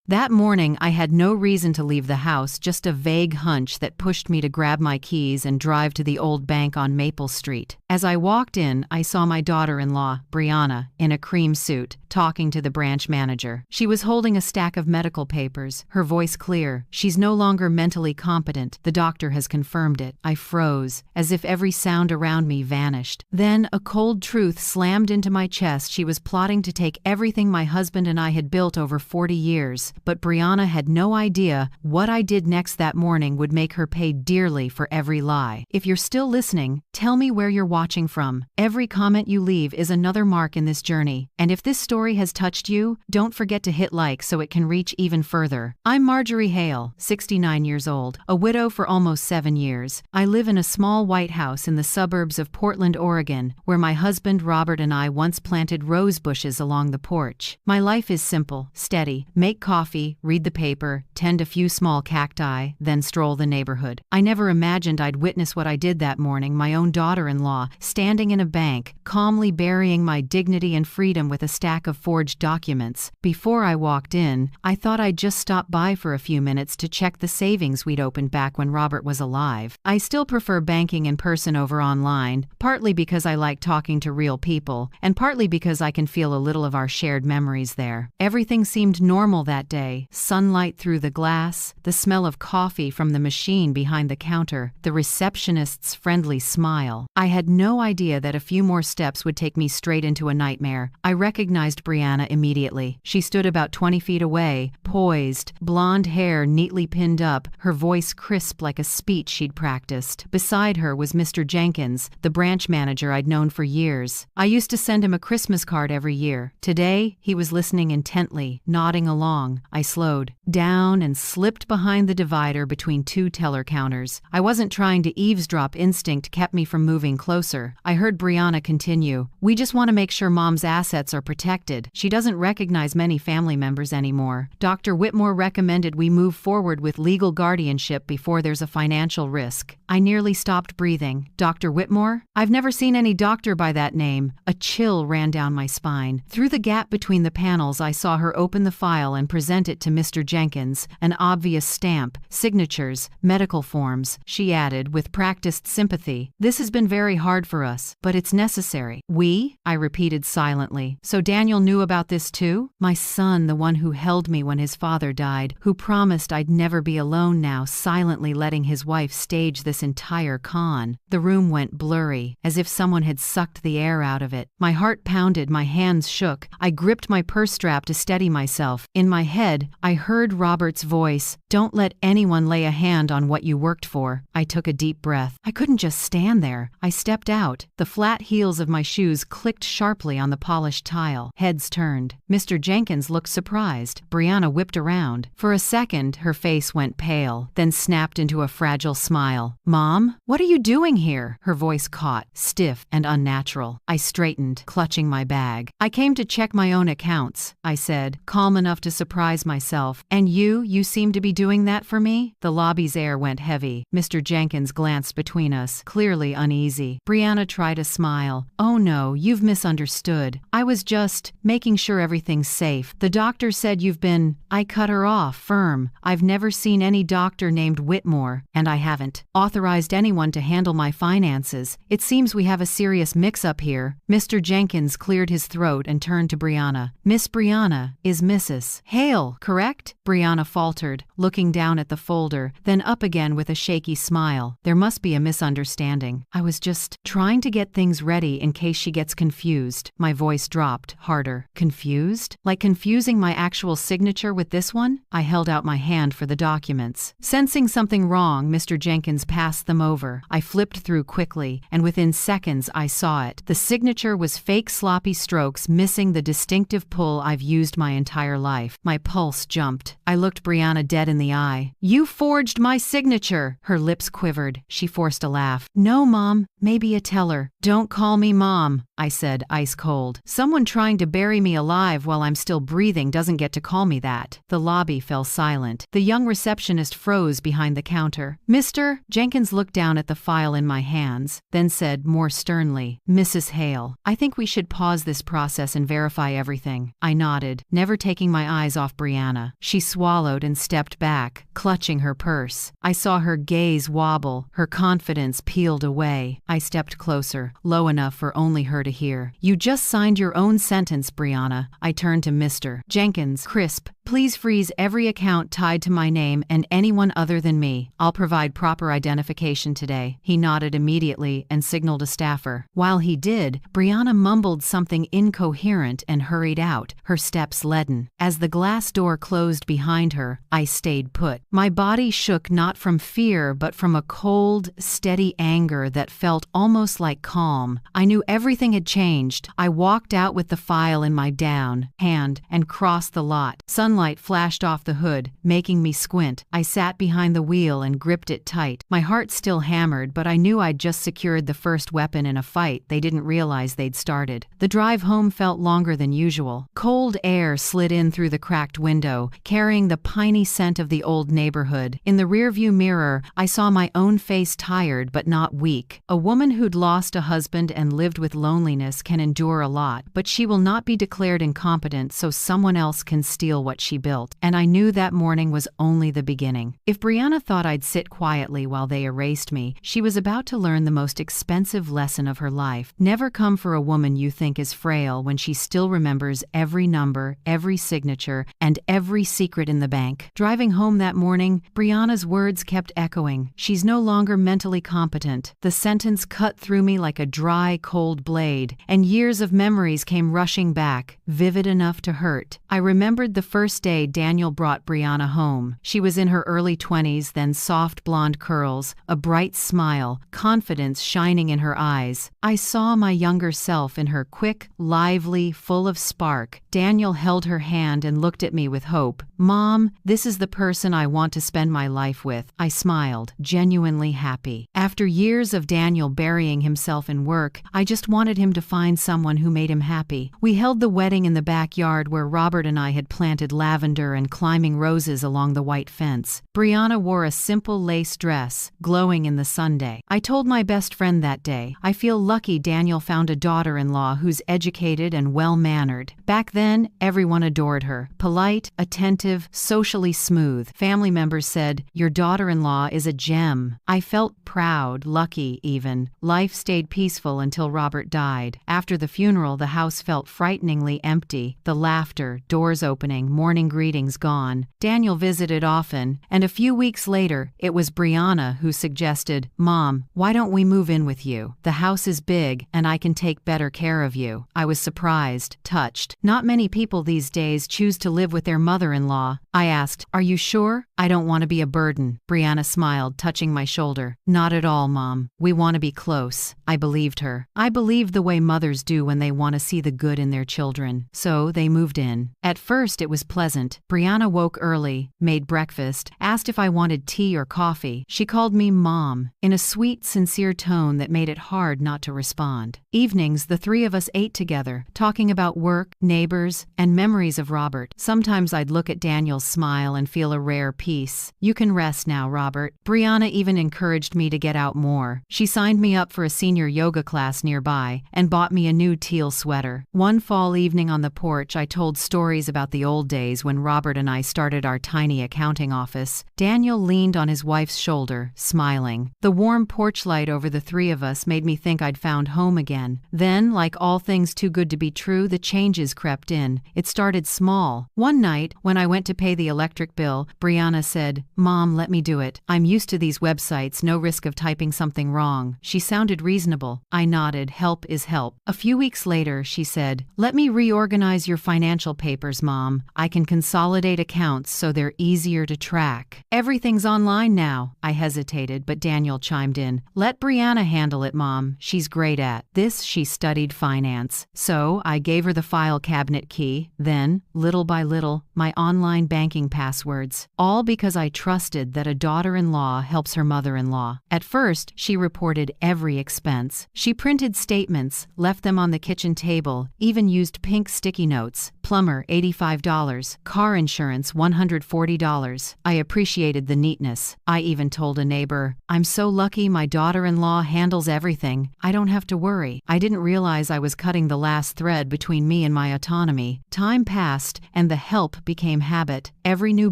That morning, I had no reason to leave the house, just a vague hunch that pushed me to grab my keys and drive to the old bank on Maple Street. As I walked in, I saw my daughter-in-law, Brianna, in a cream suit, talking to the branch manager. She was holding a stack of medical papers, her voice clear. "She's no longer mentally competent. The doctor has confirmed it." I froze, as if every sound around me vanished. Then a cold truth slammed into my chest. She was plotting to take everything my husband and I had built over 40 years. But Brianna had no idea what I did next that morning would make her pay dearly for every lie. If you're still listening, tell me where you're watching from. Every comment you leave is another mark in this journey. And if this story has touched you, don't forget to hit like so it can reach even further. I'm Marjorie Hale, 69 years old, a widow for almost 7 years. I live in a small white house in the suburbs of Portland, Oregon, where my husband Robert and I once planted rose bushes along the porch. My life is simple, steady: make coffee, read the paper, tend a few small cacti, then stroll the neighborhood. I never imagined I'd witness what I did that morning, my own daughter-in-law, standing in a bank, calmly burying my dignity and freedom with a stack of forged documents. Before I walked in, I thought I'd just stop by for a few minutes to check the savings we'd opened back when Robert was alive. I still prefer banking in person over online, partly because I like talking to real people, and partly because I can feel a little of our shared memories there. Everything seemed normal that day: sunlight through the glass, the smell of coffee from the machine behind the counter, the receptionist's friendly smile. I had no idea that a few more steps would take me straight into a nightmare. I recognized Brianna immediately. She stood about 20 feet away, poised, blonde hair neatly pinned up, her voice crisp like a speech she'd practiced. Beside her was Mr. Jenkins, the branch manager I'd known for years. I used to send him a Christmas card every year. Today, he was listening intently, nodding along. I slowed down and slipped behind the divider between two teller counters. I wasn't trying to eavesdrop. Instinct kept me from moving closer. I heard Brianna continue, "We just want to make sure Mom's assets are protected. She doesn't recognize many family members anymore. Dr. Whitmore recommended we move forward with legal guardianship before there's a financial risk." I nearly stopped breathing. Dr. Whitmore? I've never seen any doctor by that name. A chill ran down my spine. Through the gap between the panels, I saw her open the file and present it to Mr. Jenkins, an obvious stamp, signatures, medical forms. She added, with practiced sympathy, "This has been very hard for us, but it's necessary." "We?" I repeated silently. "So Daniel knew about this too?" My son, the one who held me when his father died, who promised I'd never be alone now, silently letting his wife stage this entire con. The room went blurry, as if someone had sucked the air out of it. My heart pounded, my hands shook. I gripped my purse strap to steady myself. In my head, I heard Robert's voice, "Don't let anyone lay a hand on what you worked for." I took a deep breath. I couldn't just stand there. I stepped out. The flat heels of my shoes clicked sharply on the polished tile. Heads turned. Mr. Jenkins looked surprised. Brianna whipped around. For a second, her face went pale, then snapped into a fragile smile. "Mom, what are you doing here?" Her voice caught, stiff and unnatural. I straightened, clutching my bag. "I came to check my own accounts," I said, calm enough to surprise myself. "And you seem to be doing that for me?" The lobby's air went heavy. Mr. Jenkins glanced between us, clearly uneasy. Brianna tried a smile. "Oh no, you've misunderstood. I was just making sure everything's safe. The doctor said you've been—" I cut her off, firm. "I've never seen any doctor named Whitmore, and I haven't authorized anyone to handle my finances. It seems we have a serious mix-up here." Mr. Jenkins cleared his throat and turned to Brianna. "Miss Brianna is Mrs. Hale, correct?" Brianna faltered, looking down at the folder, then up again with a shaky smile. "There must be a misunderstanding. I was just trying to get things ready in case she gets confused." My voice dropped, harder. "Confused? Like confusing my actual signature with this one?" I held out my hand for the documents. Sensing something wrong, Mr. Jenkins passed them over. I flipped through quickly, and within seconds I saw it. The signature was fake sloppy strokes, missing the distinctive pull I've used my entire life. My pulse jumped. I looked Brianna dead in the eye. "You forged my signature!" Her lips quivered. She forced a laugh. "No, Mom. Maybe a teller." "Don't call me Mom," I said, ice cold. "Someone trying to bury me alive while I'm still breathing doesn't get to call me that." The lobby fell silent. The young receptionist froze behind the counter. "Mr." Jenkins looked down at the file in my hands, then said more sternly, "Mrs. Hale, I think we should pause this process and verify everything." I nodded, never taking my eyes off off Brianna. She swallowed and stepped back, clutching her purse. I saw her gaze wobble, her confidence peeled away. I stepped closer, low enough for only her to hear. "You just signed your own sentence, Brianna." I turned to Mr. Jenkins, crisp. "Please freeze every account tied to my name and anyone other than me. I'll provide proper identification today." He nodded immediately and signaled a staffer. While he did, Brianna mumbled something incoherent and hurried out, her steps leaden. As the glass door closed behind her, I stayed put. My body shook not from fear but from a cold, steady anger that felt almost like calm. I knew everything had changed. I walked out with the file in my down hand and crossed the lot. Sunlight flashed off the hood, making me squint. I sat behind the wheel and gripped it tight. My heart still hammered, but I knew I'd just secured the first weapon in a fight they didn't realize they'd started. The drive home felt longer than usual. Cold air slid in through the cracked window, carrying the piney scent of the old neighborhood. In the rearview mirror, I saw my own face, tired but not weak. A woman who'd lost a husband and lived with loneliness can endure a lot, but she will not be declared incompetent so someone else can steal what she built. And I knew that morning was only the beginning. If Brianna thought I'd sit quietly while they erased me, she was about to learn the most expensive lesson of her life. Never come for a woman you think is frail when she still remembers every number, every signature, and every secret in the bank. Driving home that morning, Brianna's words kept echoing. "She's no longer mentally competent." The sentence cut through me like a dry, cold blade, and years of memories came rushing back, vivid enough to hurt. I remembered the first day Daniel brought Brianna home. She was in her early 20s, then soft blonde curls, a bright smile, confidence shining in her eyes. I saw my younger self in her, quick, lively, full of spark. Daniel held her hand and looked at me with hope. "Mom, this is the person I want to spend my life with." I smiled, genuinely happy. After years of Daniel burying himself in work, I just wanted him to find someone who made him happy. We held the wedding in the backyard where Robert and I had planted lavender and climbing roses along the white fence. Brianna wore a simple lace dress, glowing in the sunday. I told my best friend that day, "I feel lucky Daniel found a daughter-in-law who's educated and well-mannered." Back then, everyone adored her. Polite, attentive, socially smooth. Family members said, "Your daughter-in-law is a gem." I felt proud, lucky even. Life stayed peaceful until Robert died. After the funeral, the house felt frighteningly empty. The laughter, doors opening, morning greetings gone. Daniel visited often, and a few weeks later, it was Brianna who suggested, "Mom, why don't we move in with you? The house is big, and I can take better care of you." I was surprised, touched. Not many people these days choose to live with their mother-in-law. I asked, "Are you sure? I don't want to be a burden." Brianna smiled, touching my shoulder. "Not at all, Mom. We want to be close." I believed her. I believed the way mothers do when they want to see the good in their children. So they moved in. At first, it was pleasant. Brianna woke early, made breakfast, asked if I wanted tea or coffee. She called me Mom, in a sweet, sincere tone that made it hard not to respond. Evenings, the three of us ate together, talking about work, neighbors, and memories of Robert. Sometimes I'd look at Daniel's smile and feel a rare peace. "You can rest now, Robert." Brianna even encouraged me to get out more. She signed me up for a senior yoga class nearby and bought me a new teal sweater. One fall evening on the porch, I told stories about the old days when Robert and I started our tiny accounting office. Daniel leaned on his wife's shoulder, smiling. The warm porch light over the three of us made me think I'd found home again. Then, like all things too good to be true, the changes crept in. It started small. One night, when I went to pay the electric bill, Brianna said, "Mom, let me do it. I'm used to these websites, no risk of typing something wrong." She sounded reasonable. I nodded. Help is help. A few weeks later, she said, "Let me reorganize your financial papers, Mom. I can consolidate accounts so they're easier to track." "Everything's online now." I hesitated, but Daniel chimed in. "Let Brianna handle it, Mom. She's great at this." She studied finance. So I gave her the file cabinet key, then, little by little, my online banking passwords. All because I trusted that a daughter-in-law helps her mother-in-law. At first, she reported every expense. She printed statements, left them on the kitchen table, even used pink sticky notes. Plumber, $85. Car insurance, $140. I appreciated the neatness. I even told a neighbor, "I'm so lucky my daughter-in-law handles everything. I don't have to worry." I didn't realize I was cutting the last thread between me and my autonomy. Time passed, and the help became habit. Every new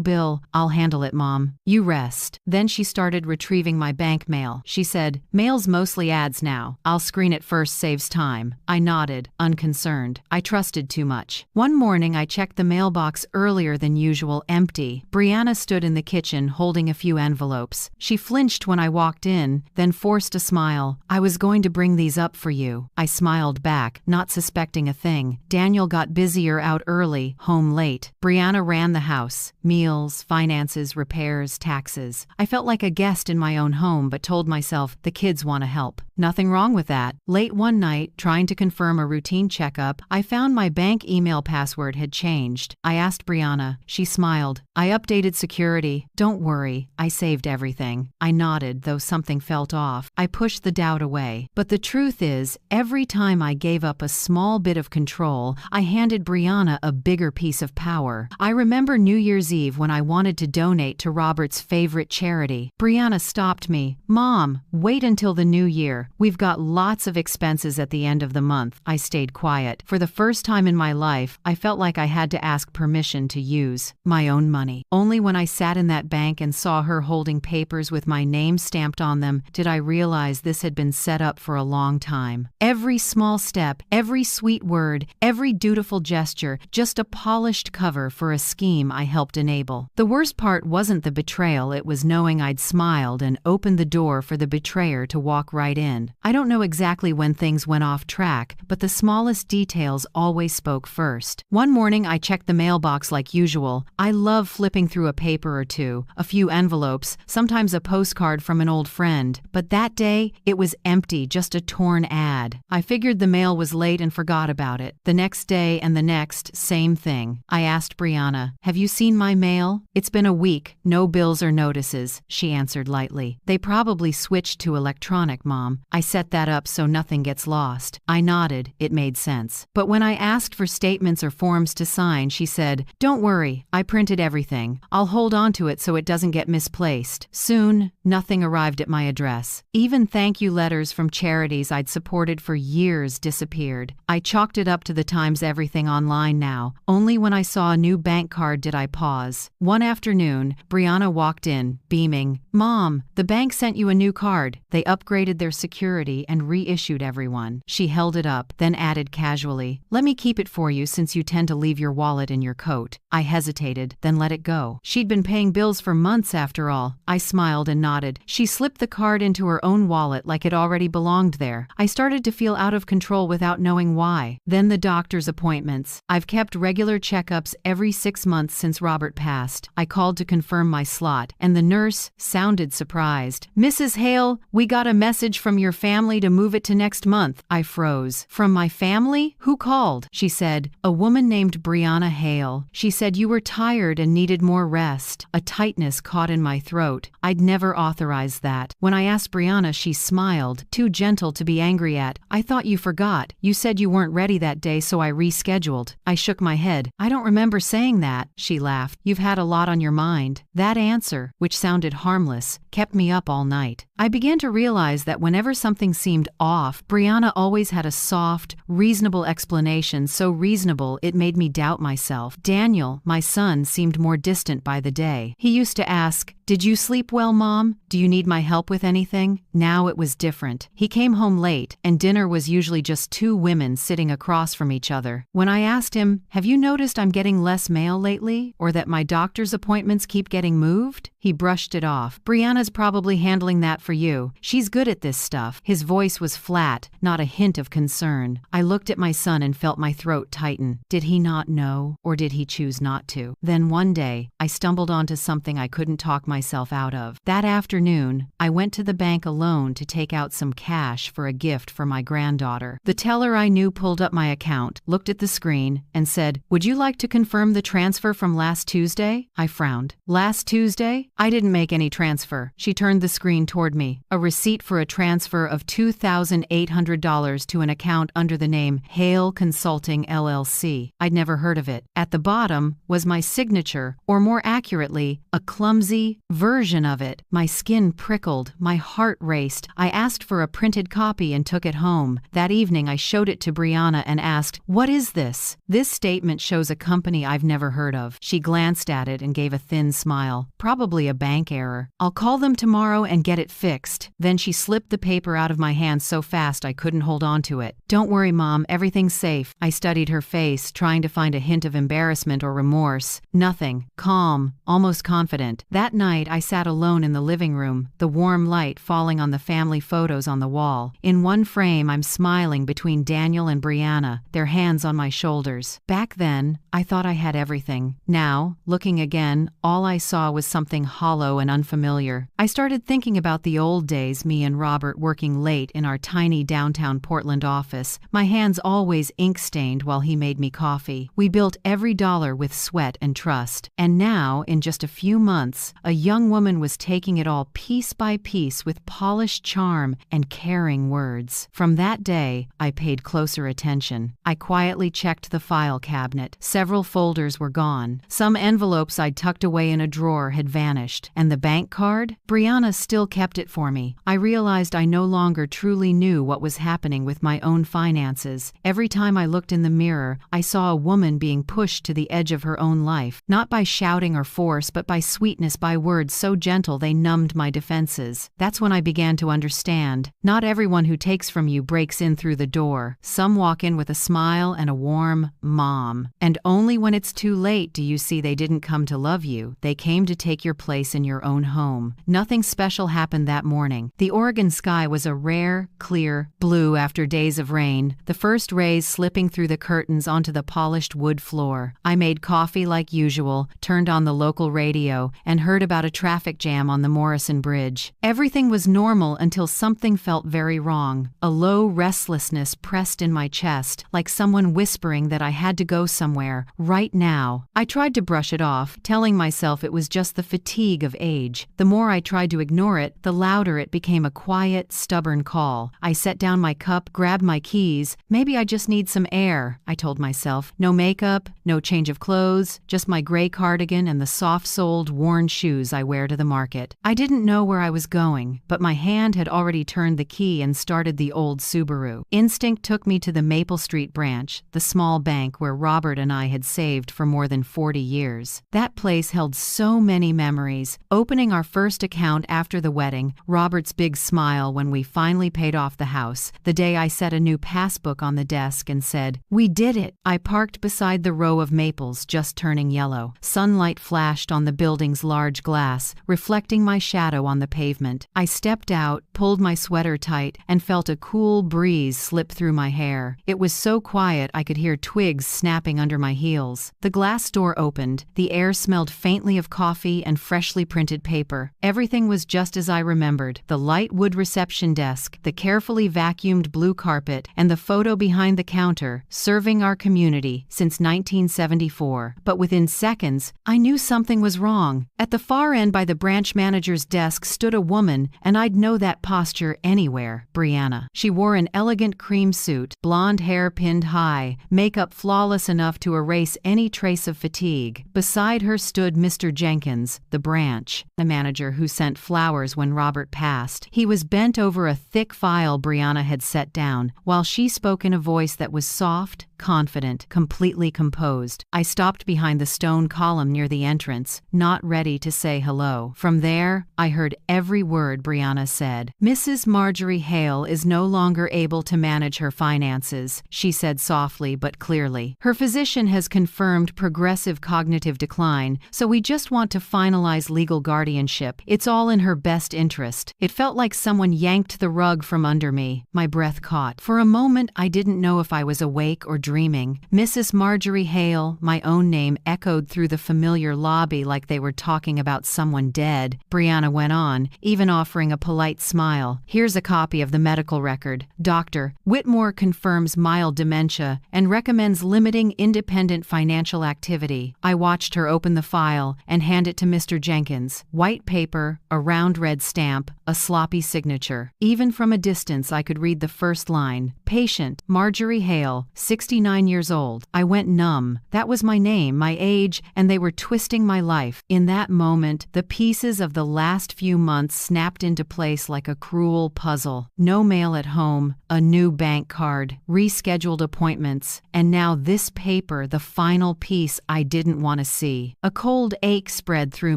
bill, "I'll handle it, Mom. You rest." Then she started retrieving my bank mail. She said, "Mail's mostly ads now. I'll screen it first, saves time." I nodded, unconcerned. I trusted too much. One morning I checked the mailbox earlier than usual, empty. Brianna stood in the kitchen holding a few envelopes. She flinched when I walked in, then forced a smile. "I was going to bring these up for you." I smiled back, not suspecting a thing. Daniel got busier out early, home late. Brianna ran the house. Meals, finances, repairs, taxes. I felt like a guest in my own home but told myself, the kids want to help. Nothing wrong with that. Late one night, trying to confirm a routine checkup, I found my bank email password had changed. I asked Brianna. She smiled. "I updated security. Don't worry, I saved everything." I nodded, though something felt off. I pushed the doubt away. But the truth is, every time I gave up a small bit of control, I handed Brianna a bigger piece of power. I remember New Year's Eve when I wanted to donate to Robert's favorite charity. Brianna stopped me. "Mom, wait until the new year. We've got lots of expenses at the end of the month." I stayed quiet. For the first time in my life, I felt like I had to ask permission to use my own money. Only when I sat in that bank and saw her holding papers with my name stamped on them did I realize this had been set up for a long time. Every small step, every sweet word, every dutiful gesture, just a polished cover for a scheme I helped enable. The worst part wasn't the betrayal, it was knowing I'd smiled and opened the door for the betrayer to walk right in. I don't know exactly when things went off track, but the smallest details always spoke first. One morning I checked the mailbox like usual. I love flipping through a paper or two, a few envelopes, sometimes a postcard from an old friend. But that day, it was empty, just a torn ad. I figured the mail was late and forgot about it. The next day and the next, same thing. I asked Brianna, "Have you seen my mail?" "It's been a week, no bills or notices," she answered lightly. "They probably switched to electronic, Mom. I set that up so nothing gets lost." I nodded, it made sense. But when I asked for statements or forms to sign, she said, "Don't worry, I printed everything. I'll hold on to it so it doesn't get misplaced." Soon, nothing arrived at my address. Even thank you letters from charities I'd supported for years disappeared. I chalked it up to the Times Everything online now. Only when I saw a new bank card did I pause. One afternoon, Brianna walked in, beaming. "Mom, the bank sent you a new card. They upgraded their security and reissued everyone." She held it up, then added casually, "Let me keep it for you since you tend to leave your wallet in your coat." I hesitated, then let it go. She'd been paying bills for months after all. I smiled and nodded. She slipped the card into her own wallet like it already belonged there. I started to feel out of control without knowing why. Then the doctor's appointments. I've kept regular checkups every 6 months since Robert passed. I called to confirm my slot, and the nurse sounded surprised. "Mrs. Hale, we got a message from your family to move it to next month." I froze. "From my family? Who called?" She said, "A woman named Brianna Hale. She said you were tired and needed more rest." A tightness caught in my throat. I'd never authorized that. When I asked Brianna, she smiled, too gentle to be angry at. "I thought you forgot. You said you weren't ready that day, so I rescheduled." I shook my head. "I don't remember saying that." She laughed. "You've had a lot on your mind." That answer, which sounded harmless, kept me up all night. I began to realize that whenever something seemed off, Brianna always had a soft, reasonable explanation, so reasonable it made me doubt myself. Daniel, my son, seemed more distant by the day. He used to ask, "Did you sleep well, Mom? Do you need my help with anything?" Now it was different. He came home late, and dinner was usually just two women sitting across from each other. When I asked him, "Have you noticed I'm getting less mail lately, or that my doctor's appointments keep getting moved?" he brushed it off. "Brianna's probably handling that for you. She's good at this stuff." His voice was flat, not a hint of concern. I looked at my son and felt my throat tighten. Did he not know, or did he choose not to? Then one day, I stumbled onto into something I couldn't talk myself out of. That afternoon, I went to the bank alone to take out some cash for a gift for my granddaughter. The teller I knew pulled up my account, looked at the screen, and said, "Would you like to confirm the transfer from last Tuesday?" I frowned. Last Tuesday? I didn't make any transfer. She turned the screen toward me. A receipt for a transfer of $2,800 to an account under the name Hale Consulting LLC. I'd never heard of it. At the bottom was my signature, or more accurately, a clumsy version of it. My skin prickled, my heart raced. I asked for a printed copy and took it home. That evening I showed it to Brianna and asked, "What is this?" "This statement shows a company I've never heard of." She glanced at it and gave a thin smile. "Probably a bank error. I'll call them tomorrow and get it fixed." Then she slipped the paper out of my hand so fast I couldn't hold on to it. "Don't worry, Mom, everything's safe." I studied her face, trying to find a hint of embarrassment or remorse. Nothing. Calm, almost confident. That night I sat alone in the living room, the warm light falling on the family photos on the wall. In one frame I'm smiling between Daniel and Brianna, their hands on my shoulders. Back then, I thought I had everything. Now, looking again, all I saw was something hollow and unfamiliar. I started thinking about the old days, me and Robert working late in our tiny downtown Portland office, my hands always ink-stained while he made me coffee. We built every dollar with sweat and trust. And now, in just a few months, a young woman was taking it all piece by piece with polished charm and caring words. From that day, I paid closer attention. I quietly checked the file cabinet. Several folders were gone. Some envelopes I'd tucked away in a drawer had vanished. And the bank card? Brianna still kept it for me. I realized I no longer truly knew what was happening with my own finances. Every time I looked in the mirror, I saw a woman being pushed to the edge of her own life, not by shouting or force, but by sweetness, by words so gentle they numbed my defenses. That's when I began to understand. Not everyone who takes from you breaks in through the door. Some walk in with a smile and a warm "Mom." And only when it's too late do you see they didn't come to love you. They came to take your place in your own home. Nothing special happened that morning. The Oregon sky was a rare, clear blue after days of rain, the first rays slipping through the curtains onto the polished wood floor. I made coffee like usual, turned on the local radio, and heard about a traffic jam on the Morrison Bridge. Everything was normal until something felt very wrong. A low restlessness pressed in my chest, like someone whispering that I had to go somewhere, right now. I tried to brush it off, telling myself it was just the fatigue of age. The more I tried to ignore it, the louder it became, a quiet, stubborn call. I set down my cup, grabbed my keys. Maybe I just need some air, I told myself. No makeup, no change of clothes, just my gray cardigan and the soft-soled, worn shoes I wear to the market. I didn't know where I was going, but my hand had already turned the key and started the old Subaru. Instinct took me to the Maple Street branch, the small bank where Robert and I had saved for more than 40 years. That place held so many memories. Opening our first account after the wedding, Robert's big smile when we finally paid off the house, the day I set a new passbook on the desk and said, "We did it." I parked beside the row of maples just turning yellow. Sunlight flashed on the building's large glass, reflecting my shadow on the pavement. I stepped out, pulled my sweater tight, and felt a cool breeze slip through my hair. It was so quiet I could hear twigs snapping under my heels. The glass door opened. The air smelled faintly of coffee and freshly printed paper. Everything was just as I remembered. The light wood reception desk, the carefully vacuumed blue carpet, and the photo behind the counter, serving our community since 1974. But within seconds, I knew something was wrong. At the far end by the branch manager's desk stood a woman, and I'd know that posture anywhere. Brianna. She wore an elegant cream suit, blonde hair pinned high, makeup flawless enough to erase any trace of fatigue. Beside her stood Mr. Jenkins, the branch manager who sent flowers when Robert passed. He was bent over a thick file Brianna had set down, while she spoke in a voice that was soft, confident, completely composed. I stopped behind the stone column near the entrance, not ready to say hello. From there, I heard every word Brianna said. "Mrs. Marjorie Hale is no longer able to manage her finances," she said softly but clearly. "Her physician has confirmed progressive cognitive decline, so we just want to finalize legal guardianship. It's all in her best interest." It felt like someone yanked the rug from under me. My breath caught. For a moment, I didn't know if I was awake or dreaming. Mrs. Marjorie Hale, my own name echoed through the familiar lobby like they were talking about someone dead. Brianna went on, even offering a polite smile. Here's a copy of the medical record. Dr. Whitmore confirms mild dementia and recommends limiting independent financial activity. I watched her open the file and hand it to Mr. Jenkins. White paper, a round red stamp, a sloppy signature. Even from a distance I could read the first line. Patient, Marjorie Hale, 69 years old. I went numb. That was my name, my age, and they were twisting my life. In that moment, the pieces of the last few months snapped into place like a cruel puzzle. No mail at home, a new bank card, rescheduled appointments, and now this paper, the final piece I didn't want to see. A cold ache spread through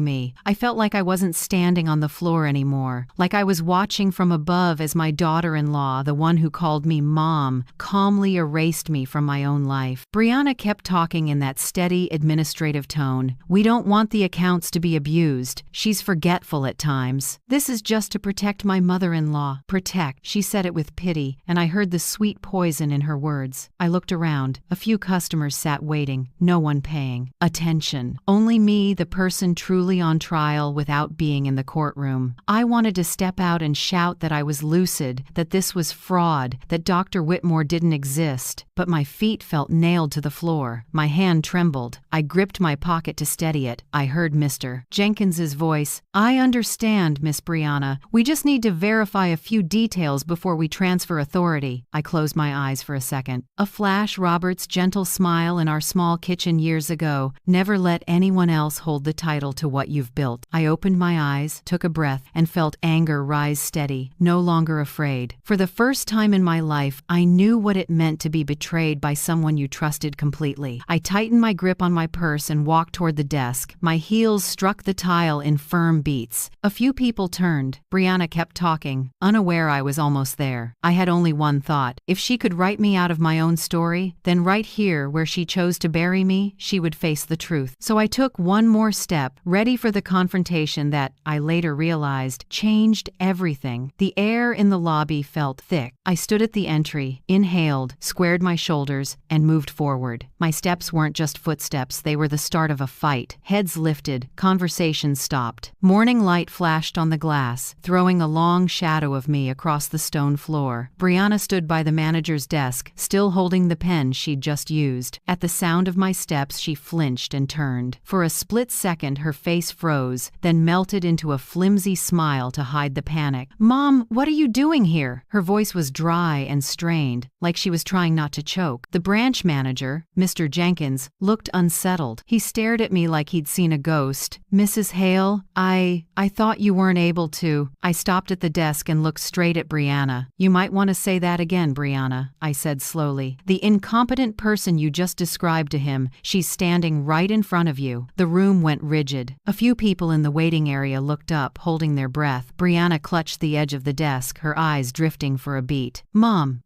me. I felt like I wasn't standing on the floor anymore, like I was watching from above as my daughter-in-law, the one who called me Mom, calmly erased me from my own life. Brianna kept talking in that steady, administrative tone. We don't want the accounts to be abused. She's forgetful at times. This is just to protect my mother-in-law. Protect. She said it with pity, and I heard the sweet poison in her words. I looked around. A few customers sat waiting, no one paying attention. Only me, the person truly on trial without being in the courtroom. I wanted to step out and shout that I was lucid, that this was fraud, that Dr. Whitmore didn't exist, but my feet felt nailed to the floor. My hand trembled. I gripped my pocket to steady it. I heard Mr. Jenkins's voice. I understand, Miss Brianna. We just need to verify a few details before we transfer authority. I closed my eyes for a second. A flash Robert's gentle smile in our small kitchen years ago. Never let anyone else hold the title to what you've built. I opened my eyes, took a breath, and felt anger rise steady, no longer afraid. For the first time in my life, I knew what it meant to be betrayed by someone you trusted completely. I tightened my grip on my purse and walked toward the desk. My heels struck the tile in firm beats. A few people turned. Brianna kept talking, unaware I was almost there. I had only one thought. If she could write me out of my own story, then right here where she chose to bury me, she would face the truth. So I took one more step, ready for the confrontation that, I later realized, changed everything. The air in the lobby felt thick. I stood at the entry, inhaled, squared my shoulders, and moved forward. My steps weren't just footsteps, they were the start of a fight. Heads lifted, conversations stopped. Morning light flashed on the glass, throwing a long shadow of me across the stone floor. Brianna stood by the manager's desk, still holding the pen she'd just used. At the sound of my steps, she flinched and turned. For a split second, her face froze, then melted into a flimsy smile to hide the panic. Mom, what are you doing here? Her voice was dry and strained, like she was trying not to choke. The branch manager, Mr. Jenkins, looked unsettled. He stared at me like he'd seen a ghost. Mrs. Hale, I thought you weren't able to. I stopped at the desk and looked straight at Brianna. You might want to say that again, Brianna, I said slowly. The incompetent person you just described to him, she's standing right in front of you. The room went rigid. A few people in the waiting area looked up, holding their breath. Brianna clutched the edge of the desk, her eyes drifting for a beat. Mom,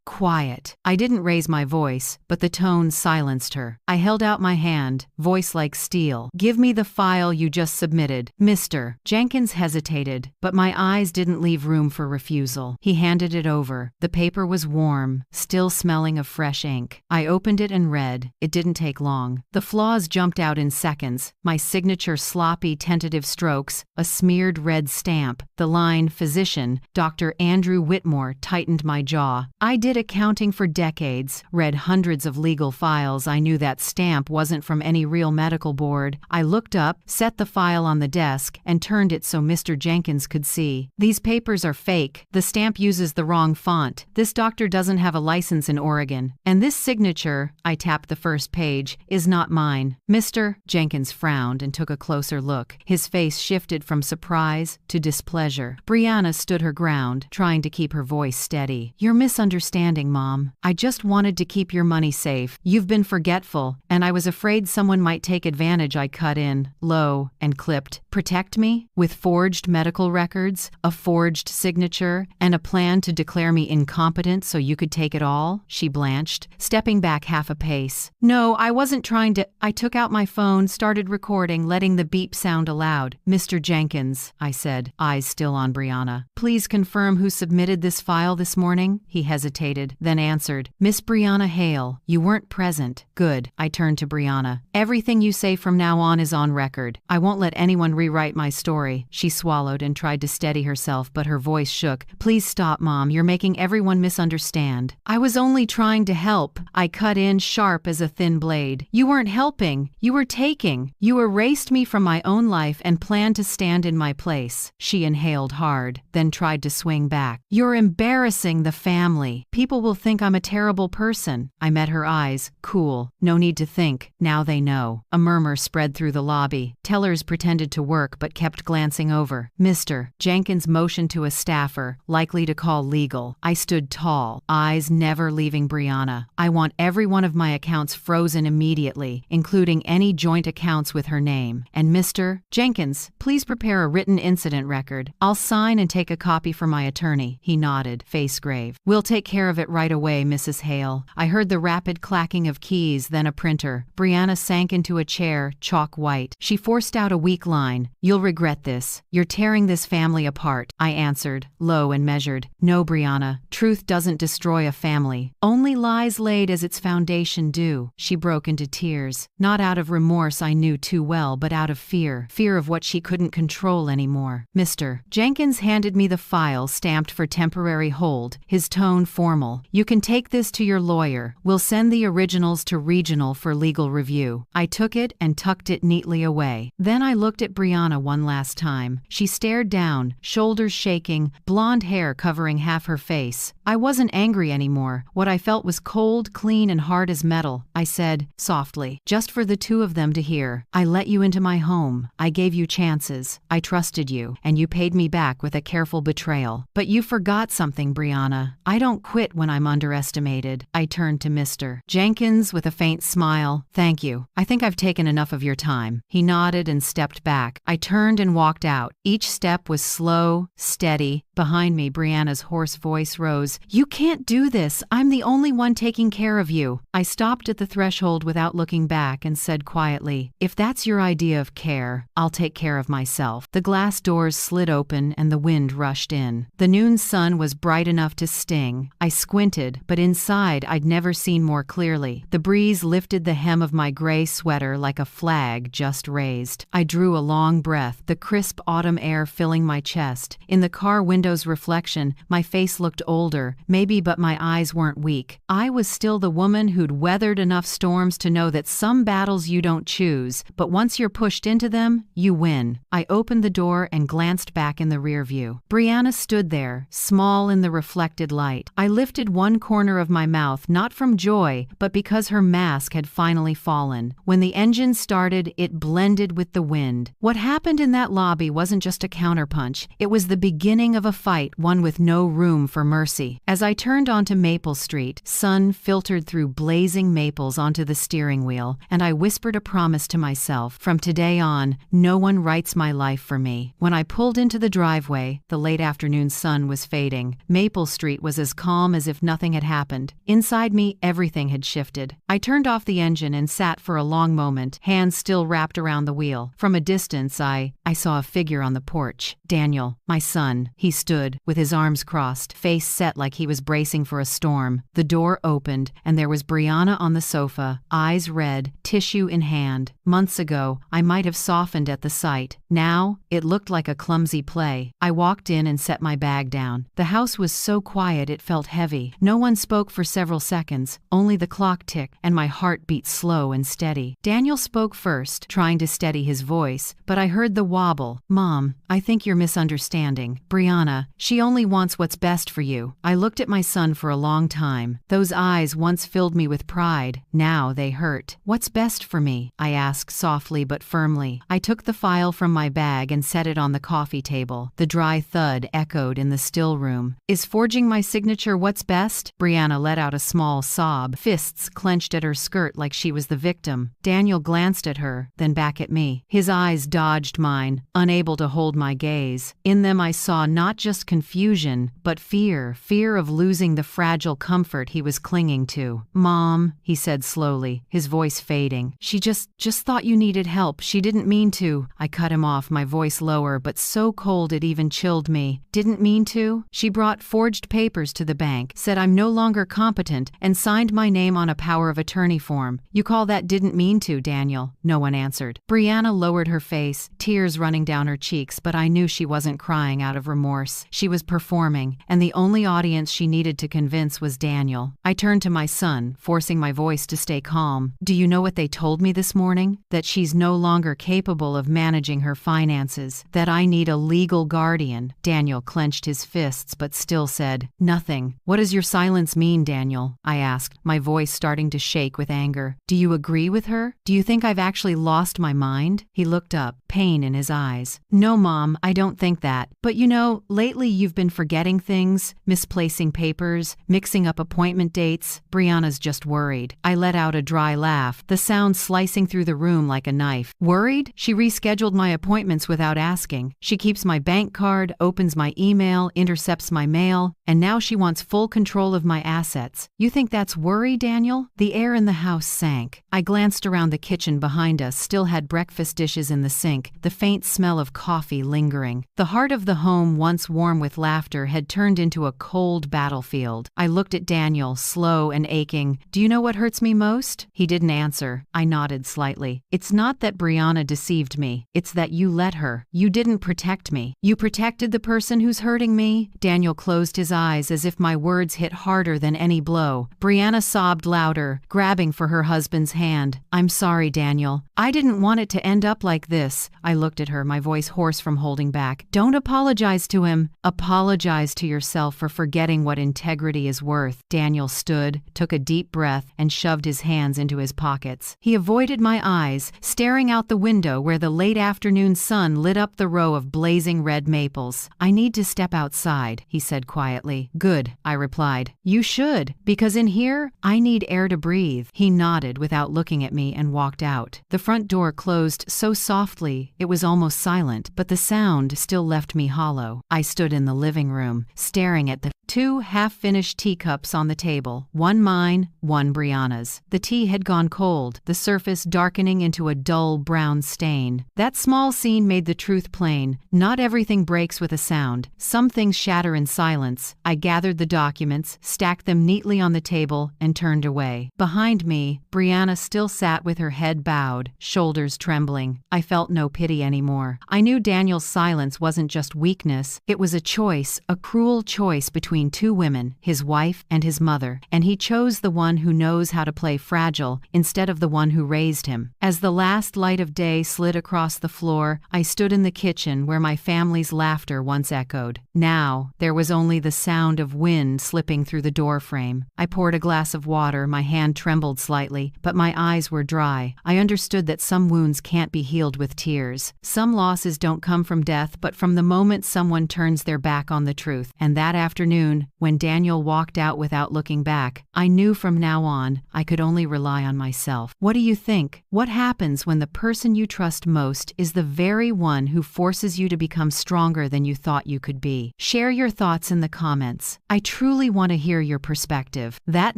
quiet. I didn't raise my voice, but the tone silenced her. I held out my hand, voice like steel. Give me the file you just submitted. Mr. Jenkins hesitated, but my eyes didn't leave room for refusal. He handed it over. The paper was warm, still smelling of fresh ink. I opened it and read. It didn't take long. The flaws jumped out in seconds. My signature sloppy, tentative strokes, a smeared red stamp. The line, physician, Dr. Andrew Whitmore, tightened my jaw. I did accounting for decades, read hundreds of legal files. I knew that stamp wasn't from any real medical board. I looked up, set the file on the desk, and turned it so Mr. Jenkins could see. These papers are fake. The stamp uses the wrong font. This doctor doesn't have a license in Oregon. And this signature, I tapped the first page, is not mine. Mr. Jenkins frowned and took a closer look. His face shifted from surprise to displeasure. Brianna stood her ground, trying to keep her voice steady. You're misunderstanding, Mom. I just wanted to keep your money safe. You've been forgetful, and I was afraid someone might take advantage. I cut in, low, and clipped. Protect me? With forged medical records, a forged signature, and a plan to declare me incompetent so you could take it all? She blanched, stepping back half a pace. No, I wasn't trying to. I took out my phone, started recording, letting the beep sound aloud. Mr. Jenkins, I said, eyes still on Brianna. please confirm who submitted this file this morning?" He hesitated, then answered, "Miss Brianna Hale. You weren't present." "Good." I turned to Brianna. "Everything you say from now on is on record. I won't let anyone rewrite my story." She swallowed and tried to steady herself, but her voice shook. "Please stop, Mom. You're making everyone misunderstand." "I was only trying to help." I cut in sharp as a thin blade. "You weren't helping. You were taking. You erased me from my own life and planned to stand in my place." She inhaled hard, then tried to swing back. "You're embarrassing the family. People will think I'm a terrible person." I met her eyes. "Cool. No need to think. Now they know." A murmur spread through the lobby. Tellers pretended to work but kept glancing over. "Mr. Jenkins motioned to a staffer, likely to call legal." I stood tall, eyes never leaving Brianna. "I want every one of my accounts frozen immediately, including any joint accounts with her name. And Mr. Jenkins, please prepare a written incident record. I'll sign and take a copy for my attorney." He nodded, face grave. "We'll take care of it right away, Mrs. Hale." I heard the rapid clacking of keys, then a printer. Brianna sank into a chair, chalk white. She forced out a weak line. "You'll regret this. You're tearing this family apart." I answered, low and measured. "No, Brianna. Truth doesn't destroy a family. Only lies laid as its foundation do." She broke into tears. Not out of remorse, I knew too well, but out of fear. Fear of what she couldn't control anymore. "Mr. Jenkins handed me the file stamped for temporary hold, his tone formal. "You can take this to your lawyer. We'll send the originals to regional for legal review." I took it and tucked it neatly away. Then I looked at Brianna one last time. She stared down, shoulders shaking, blonde hair covering half her face. I wasn't angry anymore. What I felt was cold, clean, and hard as metal. I said, softly, just for the two of them to hear, "I let you into my home. I gave you chances. I trusted you, and you paid me back with a careful betrayal. But you forgot something, Brianna. I don't quit when I'm underestimated." I turned to Mr. Jenkins with a faint smile. "Thank you. I think I've taken enough of your time." He nodded and stepped back. I turned and walked out. Each step was slow, steady. Behind me, Brianna's hoarse voice rose. "You can't do this. I'm the only one taking care of you." I stopped at the threshold without looking back and said quietly, "If that's your idea of care, I'll take care of myself." The glass doors slid open and the wind rushed in. The noon sun was bright enough to sting. I squinted, but inside I'd never seen more clearly. The breeze lifted the hem of my gray sweater like a flag just raised. I drew a long breath, the crisp autumn air filling my chest. In the car window's reflection, my face looked older, maybe, but my eyes weren't weak. I was still the woman who'd weathered enough storms to know that some battles you don't choose, but once you're pushed into them, you win. I opened the door and glanced back in the rear view. Brianna stood there, small in the reflected light. I lifted one corner of my mouth, not from joy, but because her mask had finally fallen. When the engine started, it blended with the wind. What happened in that lobby wasn't just a counterpunch. It was the beginning of a fight, one with no room for mercy. As I turned onto Maple Street, sun filtered through blazing maples onto the steering wheel, and I whispered a promise to myself. From today on, no one writes my life for me. When I pulled into the driveway, the late afternoon sun was fading. Maple Street was as calm as if nothing had happened. Inside me, everything had shifted. I turned off the engine and sat for a long moment, hands still wrapped around the wheel. From a distance, I saw a figure on the porch. Daniel, my son. He stood, with his arms crossed, face set like he was bracing for a storm. The door opened, and there was Brianna on the sofa, eyes red, tissue in hand. Months ago, I might have softened at the sight. Now, it looked like a clumsy play. I walked in and set my bag down. The house was so quiet it felt heavy. No one spoke for several seconds, only the clock ticked, and my heart beat slow and steady. Daniel spoke first, trying to steady his voice, but I heard the wobble. "Mom, I think you're misunderstanding. Brianna, she only wants what's best for you." I looked at my son for a long time. Those eyes once filled me with pride. Now they hurt. "What's best for me?" I asked softly but firmly. I took the file from my bag and set it on the coffee table. The dry thud echoed in the still room. "Is forging my signature what's best?" Brianna let out a small sob, fists clenched at her skirt like she was the victim. Daniel glanced at her, then back at me. His eyes dodged mine, unable to hold my gaze. In them I saw not just confusion, but fear of losing the fragile comfort he was clinging to. "Mom," he said slowly, his voice fading. fading. She just thought you needed help. She didn't mean to. I cut him off, my voice lower but so cold it even chilled me. Didn't mean to? She brought forged papers to the bank, said I'm no longer competent, and signed my name on a power of attorney form. You call that didn't mean to, Daniel? No one answered. Brianna lowered her face, tears running down her cheeks, but I knew she wasn't crying out of remorse. She was performing, and the only audience she needed to convince was Daniel. I turned to my son, forcing my voice to stay calm. Do you know what they told me this morning? That she's no longer capable of managing her finances. That I need a legal guardian. Daniel clenched his fists but still said nothing. What does your silence mean, Daniel? I asked, my voice starting to shake with anger. Do you agree with her? Do you think I've actually lost my mind? He looked up, pain in his eyes. No, Mom, I don't think that. But you know, lately you've been forgetting things, misplacing papers, mixing up appointment dates. Brianna's just worried. I let out a dry laugh, the sound slicing through the room like a knife. Worried? She rescheduled my appointments without asking. She keeps my bank card, opens my email, intercepts my mail, and now she wants full control of my assets. You think that's worry, Daniel? The air in the house sank. I glanced around the kitchen behind us, still had breakfast dishes in the sink, the faint smell of coffee lingering. The heart of the home, once warm with laughter, had turned into a cold battlefield. I looked at Daniel, slow and aching. Do you know what hurts me most? He didn't answer. I nodded slightly. It's not that Brianna deceived me. It's that you let her. You didn't protect me. You protected the person who's hurting me. Daniel closed his eyes as if my words hit harder than any blow. Brianna sobbed louder, grabbing for her husband's hand. I'm sorry, Daniel. I didn't want it to end up like this. I looked at her, my voice hoarse from holding back. Don't apologize to him. Apologize to yourself for forgetting what integrity is worth. Daniel stood, took a deep breath, and shoved his hands into his pockets. He avoided my eyes, staring out the window where the late afternoon sun lit up the row of blazing red maples. I need to step outside, he said quietly. Good, I replied. You should, because in here, I need air to breathe. He nodded without looking at me and walked out. The front door closed so softly, it was almost silent, but the sound still left me hollow. I stood in the living room, staring at the two half-finished teacups on the table, one mine, one Brianna's. The tea had gone cold, the surface darkening into a dull brown stain. That small scene made the truth plain. Not everything breaks with a sound. Some things shatter in silence. I gathered the documents, stacked them neatly on the table, and turned away. Behind me, Brianna still sat with her head bowed, shoulders trembling. I felt no pity anymore. I knew Daniel's silence wasn't just weakness. It was a choice, a cruel choice between two women, his wife and his mother, and he chose the one who knows how to play fragile instead of the one who raised him. As the last light of day slid across the floor, I stood in the kitchen where my family's laughter once echoed. Now, there was only the sound of wind slipping through the doorframe. I poured a glass of water, my hand trembled slightly, but my eyes were dry. I understood that some wounds can't be healed with tears. Some losses don't come from death, but from the moment someone turns their back on the truth. And that afternoon, when Daniel walked out without looking back, I knew from now on I could only rely on myself. What do you think? What happens when the person you trust most is the very one who forces you to become stronger than you thought you could be? Share your thoughts in the comments. I truly want to hear your perspective. That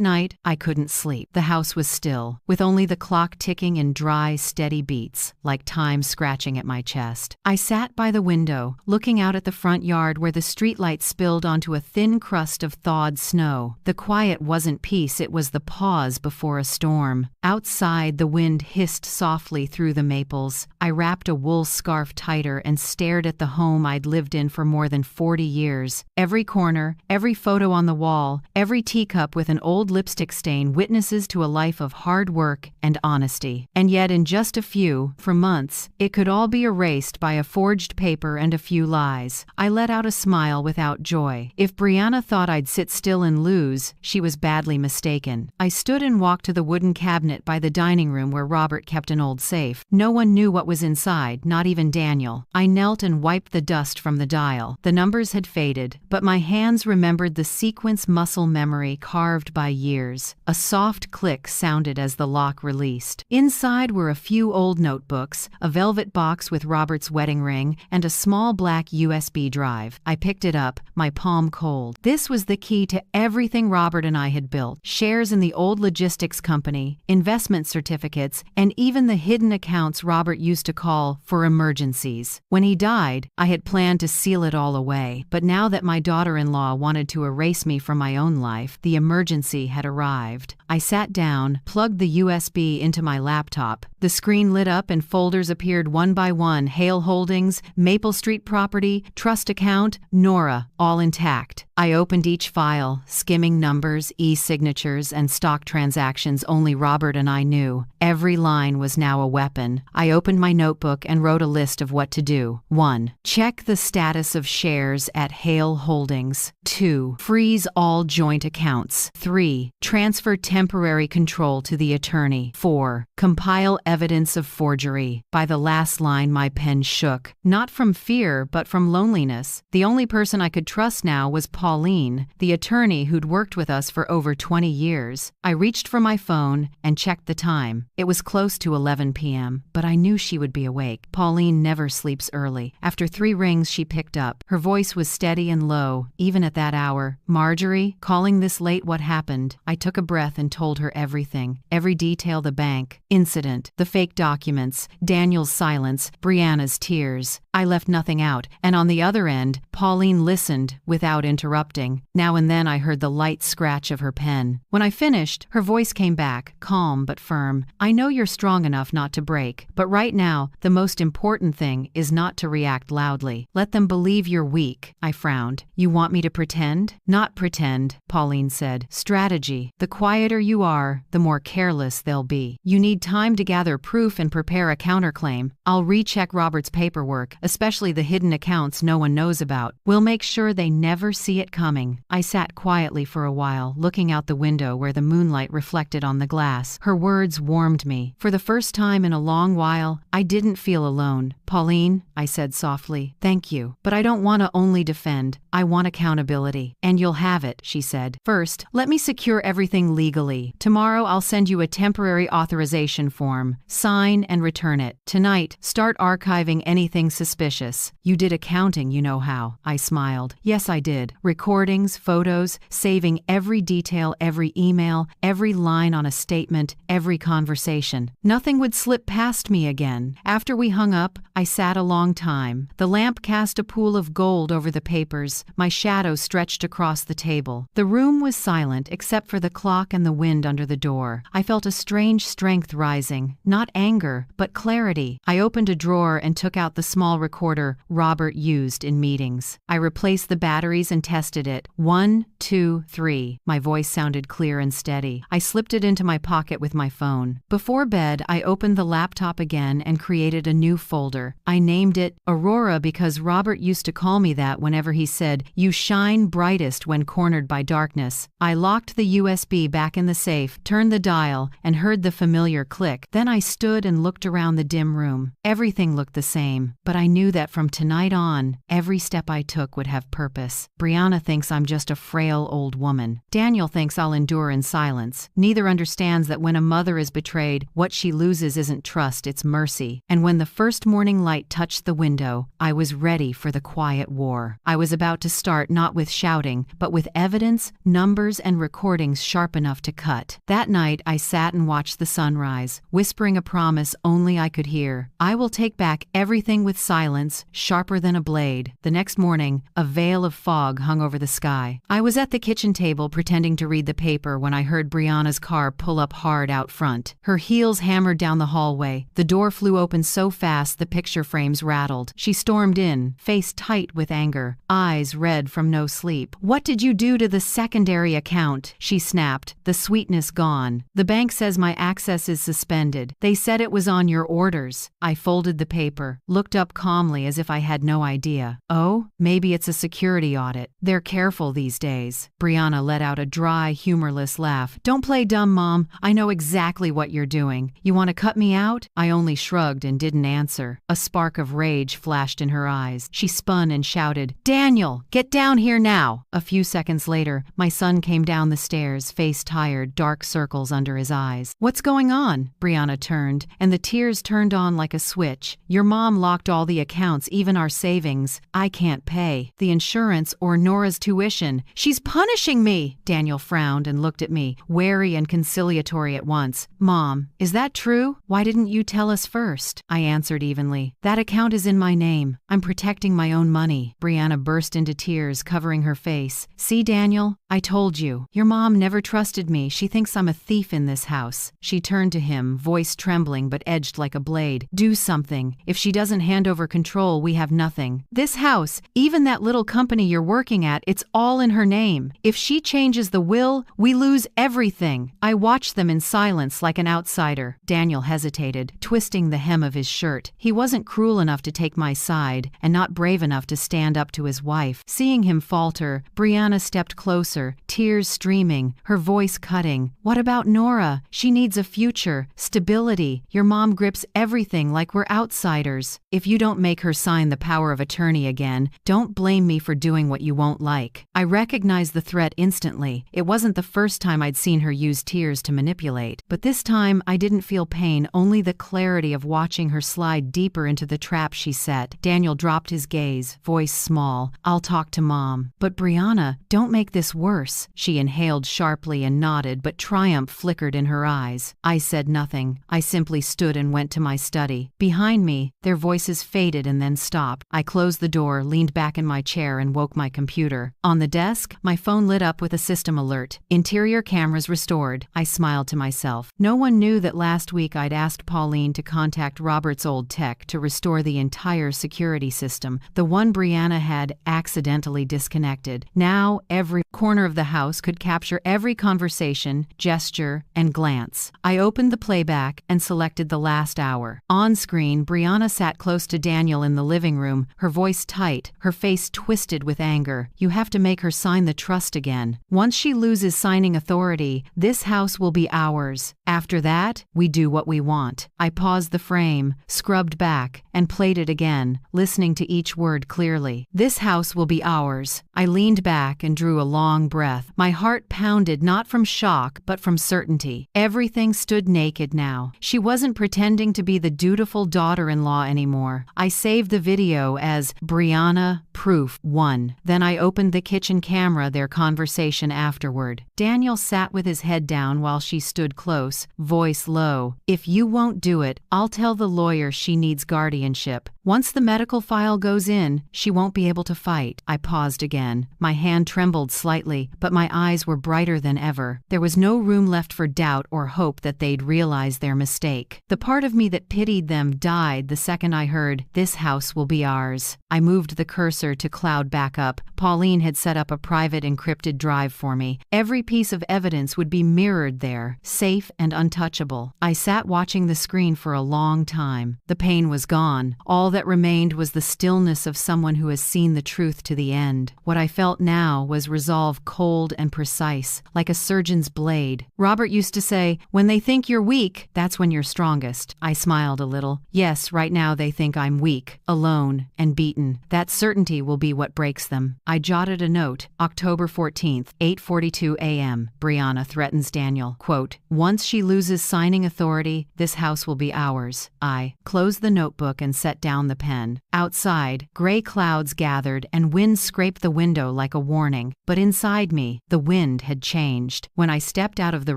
night, I couldn't sleep. The house was still, with only the clock ticking in dry, steady beats, like time scratching at my chest. I sat by the window, looking out at the front yard where the streetlight spilled onto a thin crust of thawed snow. The quiet wasn't peace, it was the pause before a storm. Outside, the wind hissed softly through the maples. I wrapped a wool scarf tighter and stared at the home I'd lived in for more than 40 years. Every corner, every photo on the wall, every teacup with an old lipstick stain witnesses to a life of hard work and honesty. And yet in just a few, for months, it could all be erased by a forged paper and a few lies. I let out a smile without joy. If Brianna thought I'd sit still and lose, she was badly mistaken. I stood and walked to the wooden cabinet by the dining room where Robert kept an old safe. No one knew what was inside, not even Daniel. I knelt and wiped the dust from the dial. The numbers had faded, but my hands remembered the sequence muscle memory carved by years. A soft click sounded as the lock released. Inside were a few old notebooks, a velvet box with Robert's wedding ring, and a small black USB drive. I picked it up, my palm cold. This was the key to everything Robert and I had built. Shares in the old logistics company, investment investment certificates, and even the hidden accounts Robert used to call for emergencies. When he died, I had planned to seal it all away, but now that my daughter-in-law wanted to erase me from my own life, the emergency had arrived. I sat down, plugged the USB into my laptop. The screen lit up and folders appeared one by one: Hale Holdings, Maple Street Property, Trust Account, Nora, all intact. I opened each file, skimming numbers, e-signatures, and stock transactions only Robert and I knew. Every line was now a weapon. I opened my notebook and wrote a list of what to do. 1. Check the status of shares at Hale Holdings. 2. Freeze all joint accounts. 3. Transfer temporary control to the attorney. 4. Compile evidence of forgery. By the last line, my pen shook. Not from fear, but from loneliness. The only person I could trust now was Pauline, the attorney who'd worked with us for over 20 years. I reached for my phone and checked the time. It was close to 11 p.m., but I knew she would be awake. Pauline never sleeps early. After 3 rings, she picked up. Her voice was steady and low, even at that hour. "Marjorie, calling this late, what happened?" I took a breath and told her everything. Every detail: the bank incident, the fake documents, Daniel's silence, Brianna's tears. I left nothing out, and on the other end, Pauline listened without interrupting. Now and then I heard the light scratch of her pen. When I finished, her voice came back, calm but firm. "I know you're strong enough not to break, but right now, the most important thing is not to react loudly. Let them believe you're weak." I frowned. "You want me to pretend?" "Not pretend," Pauline said. "Strategy. The quieter you are, the more careless they'll be. You need time to gather proof and prepare a counterclaim. I'll recheck Robert's paperwork, especially the hidden accounts no one knows about. We'll make sure they never see it coming." I sat quietly for a while, looking out the window where the moonlight reflected on the glass. Her words warmed me. For the first time in a long while, I didn't feel alone. "Pauline," I said softly, "thank you. But I don't want to only defend. I want accountability." "And you'll have it," she said. "First, let me secure everything legally. Tomorrow I'll send you a temporary authorization form. Sign and return it. Tonight, start archiving anything suspicious. You did accounting, you know how." I smiled. "Yes, I did. Recordings, photos, saving every detail, every email, every line on a statement, every conversation. Nothing would slip past me again." After we hung up, I sat a long time. The lamp cast a pool of gold over the papers. My shadow stretched across the table. The room was silent except for the clock and the wind under the door. I felt a strange strength rising, not anger, but clarity. I opened a drawer and took out the small recorder Robert used in meetings. I replaced the batteries and tested it. 1, 2, 3. My voice sounded clear and steady. I slipped it into my pocket with my phone. Before bed, I opened the laptop again and created a new folder. I named it Aurora because Robert used to call me that whenever he said, "You shine brightest when cornered by darkness." I locked the USB back in the safe, turned the dial, and heard the familiar click. Then I stood and looked around the dim room. Everything looked the same, but I knew that from tonight on, every step I took would have purpose. Brianna thinks I'm just a frail old woman. Daniel thinks I'll endure in silence. Neither understands that when a mother is betrayed, what she loses isn't trust, it's mercy. And when the first morning light touched the window, I was ready for the quiet war. I was about to start not with shouting, but with evidence, numbers, and recordings sharp enough to cut. That night, I sat and watched the sunrise, whispering a promise only I could hear. I will take back everything with silence, sharper than a blade. The next morning, a veil of fog hung over the sky. I was at the kitchen table pretending to read the paper when I heard Brianna's car pull up hard out front. Her heels hammered down the hallway. The door flew open so fast the picture frames rattled. She stormed in, face tight with anger, eyes red from no sleep. "What did you do to the secondary account?" she snapped, the sweetness gone. "The bank says my access is suspended. They said it was on your orders." I folded the paper, looked up calmly as if I had no idea. "Oh, maybe it's a security audit. They're careful these days." Brianna let out a dry, humorless laugh. "Don't play dumb, Mom. I know exactly what you're doing. You want to cut me out?" I only shrugged and didn't answer. A spark of rage flashed in her eyes. She spun and shouted, "Daniel, get down here now!" A few seconds later, my son came down the stairs, face tired, dark circles under his eyes. "What's going on?" Brianna returned, and the tears turned on like a switch. Your mom locked all the accounts, even our savings. I can't pay the insurance or Nora's tuition. She's punishing me. Daniel frowned and looked at me, wary and conciliatory at once. Mom, is that true? Why didn't you tell us first? I answered evenly. That account is in my name. I'm protecting my own money. Brianna burst into tears, covering her face. See, Daniel? I told you. Your mom never trusted me. She thinks I'm a thief in this house. She turned to him, voice trembling but edged like a blade. Do something. If she doesn't hand over control, we have nothing. This house, even that little company you're working at, it's all in her name. If she changes the will, we lose everything. I watched them in silence like an outsider. Daniel hesitated, twisting the hem of his shirt. He wasn't cruel enough to take my side, and not brave enough to stand up to his wife. Seeing him falter, Brianna stepped closer, tears streaming, her voice cutting. What about Nora? She needs a future, stability. Your mom grips everything like we're outsiders. If you don't make her sign the power of attorney again, don't blame me for doing what you won't like. I recognized the threat instantly. It wasn't the first time I'd seen her use tears to manipulate, but this time I didn't feel pain, only the clarity of watching her slide deeper into the trap she set. Daniel dropped his gaze, voice small. I'll talk to Mom. But Brianna, don't make this worse. She inhaled sharply and nodded, but triumph flickered in her eyes. I said nothing. I simply stood and went to my study. Behind me, their voices faded and then stopped. I closed the door, leaned back in my chair, and woke my computer. On the desk, my phone lit up with a system alert. Interior cameras restored. I smiled to myself. No one knew that last week I'd asked Pauline to contact Robert's old tech to restore the entire security system, the one Brianna had accidentally disconnected. Now, every corner of the house could capture every conversation, gesture, and glance. I opened the playback and selected the last hour. On screen, Brianna sat close to Daniel in the living room, her voice tight, her face twisted with anger. You have to make her sign the trust again. Once she loses signing authority, this house will be ours. After that, we do what we want. I paused the frame, scrubbed back, and played it again, listening to each word clearly. This house will be ours. I leaned back and drew a long breath. My heart pounded not from shock, but from certainty. Everything stood naked now. She wasn't pretending to be the dutiful daughter-in-law anymore. I saved the video as Brianna Proof 1. Then I opened the kitchen camera, their conversation afterward. Daniel sat with his head down while she stood close, voice low. If you won't do it, I'll tell the lawyer she needs guardianship. Once the medical file goes in, she won't be able to fight. I paused again. My hand trembled slightly, but my eyes were brighter than ever. There was no room left for doubt or hope that they'd realize their mistake. The part of me that pitied them died the second I heard, "This house will be ours." I moved the cursor to cloud backup. Pauline had set up a private encrypted drive for me. Every piece of evidence would be mirrored there, safe and untouchable. I sat watching the screen for a long time. The pain was gone. All that remained was the stillness of someone who has seen the truth to the end. What I felt now was resolve, cold and precise, like a surgeon's blade. Robert used to say, "When they think you're weak, that's when you're strongest." I smiled a little. Yes, right now they think I'm weak, alone, and beaten. That certainty will be what breaks them. I jotted a note. October 14th, 8:42 a.m. Brianna threatens Daniel. Quote, "Once she loses signing authority, this house will be ours." I closed the notebook and set down the pen. Outside, gray clouds gathered and wind scraped the window like a warning. But inside me, the wind had changed. When I stepped out of the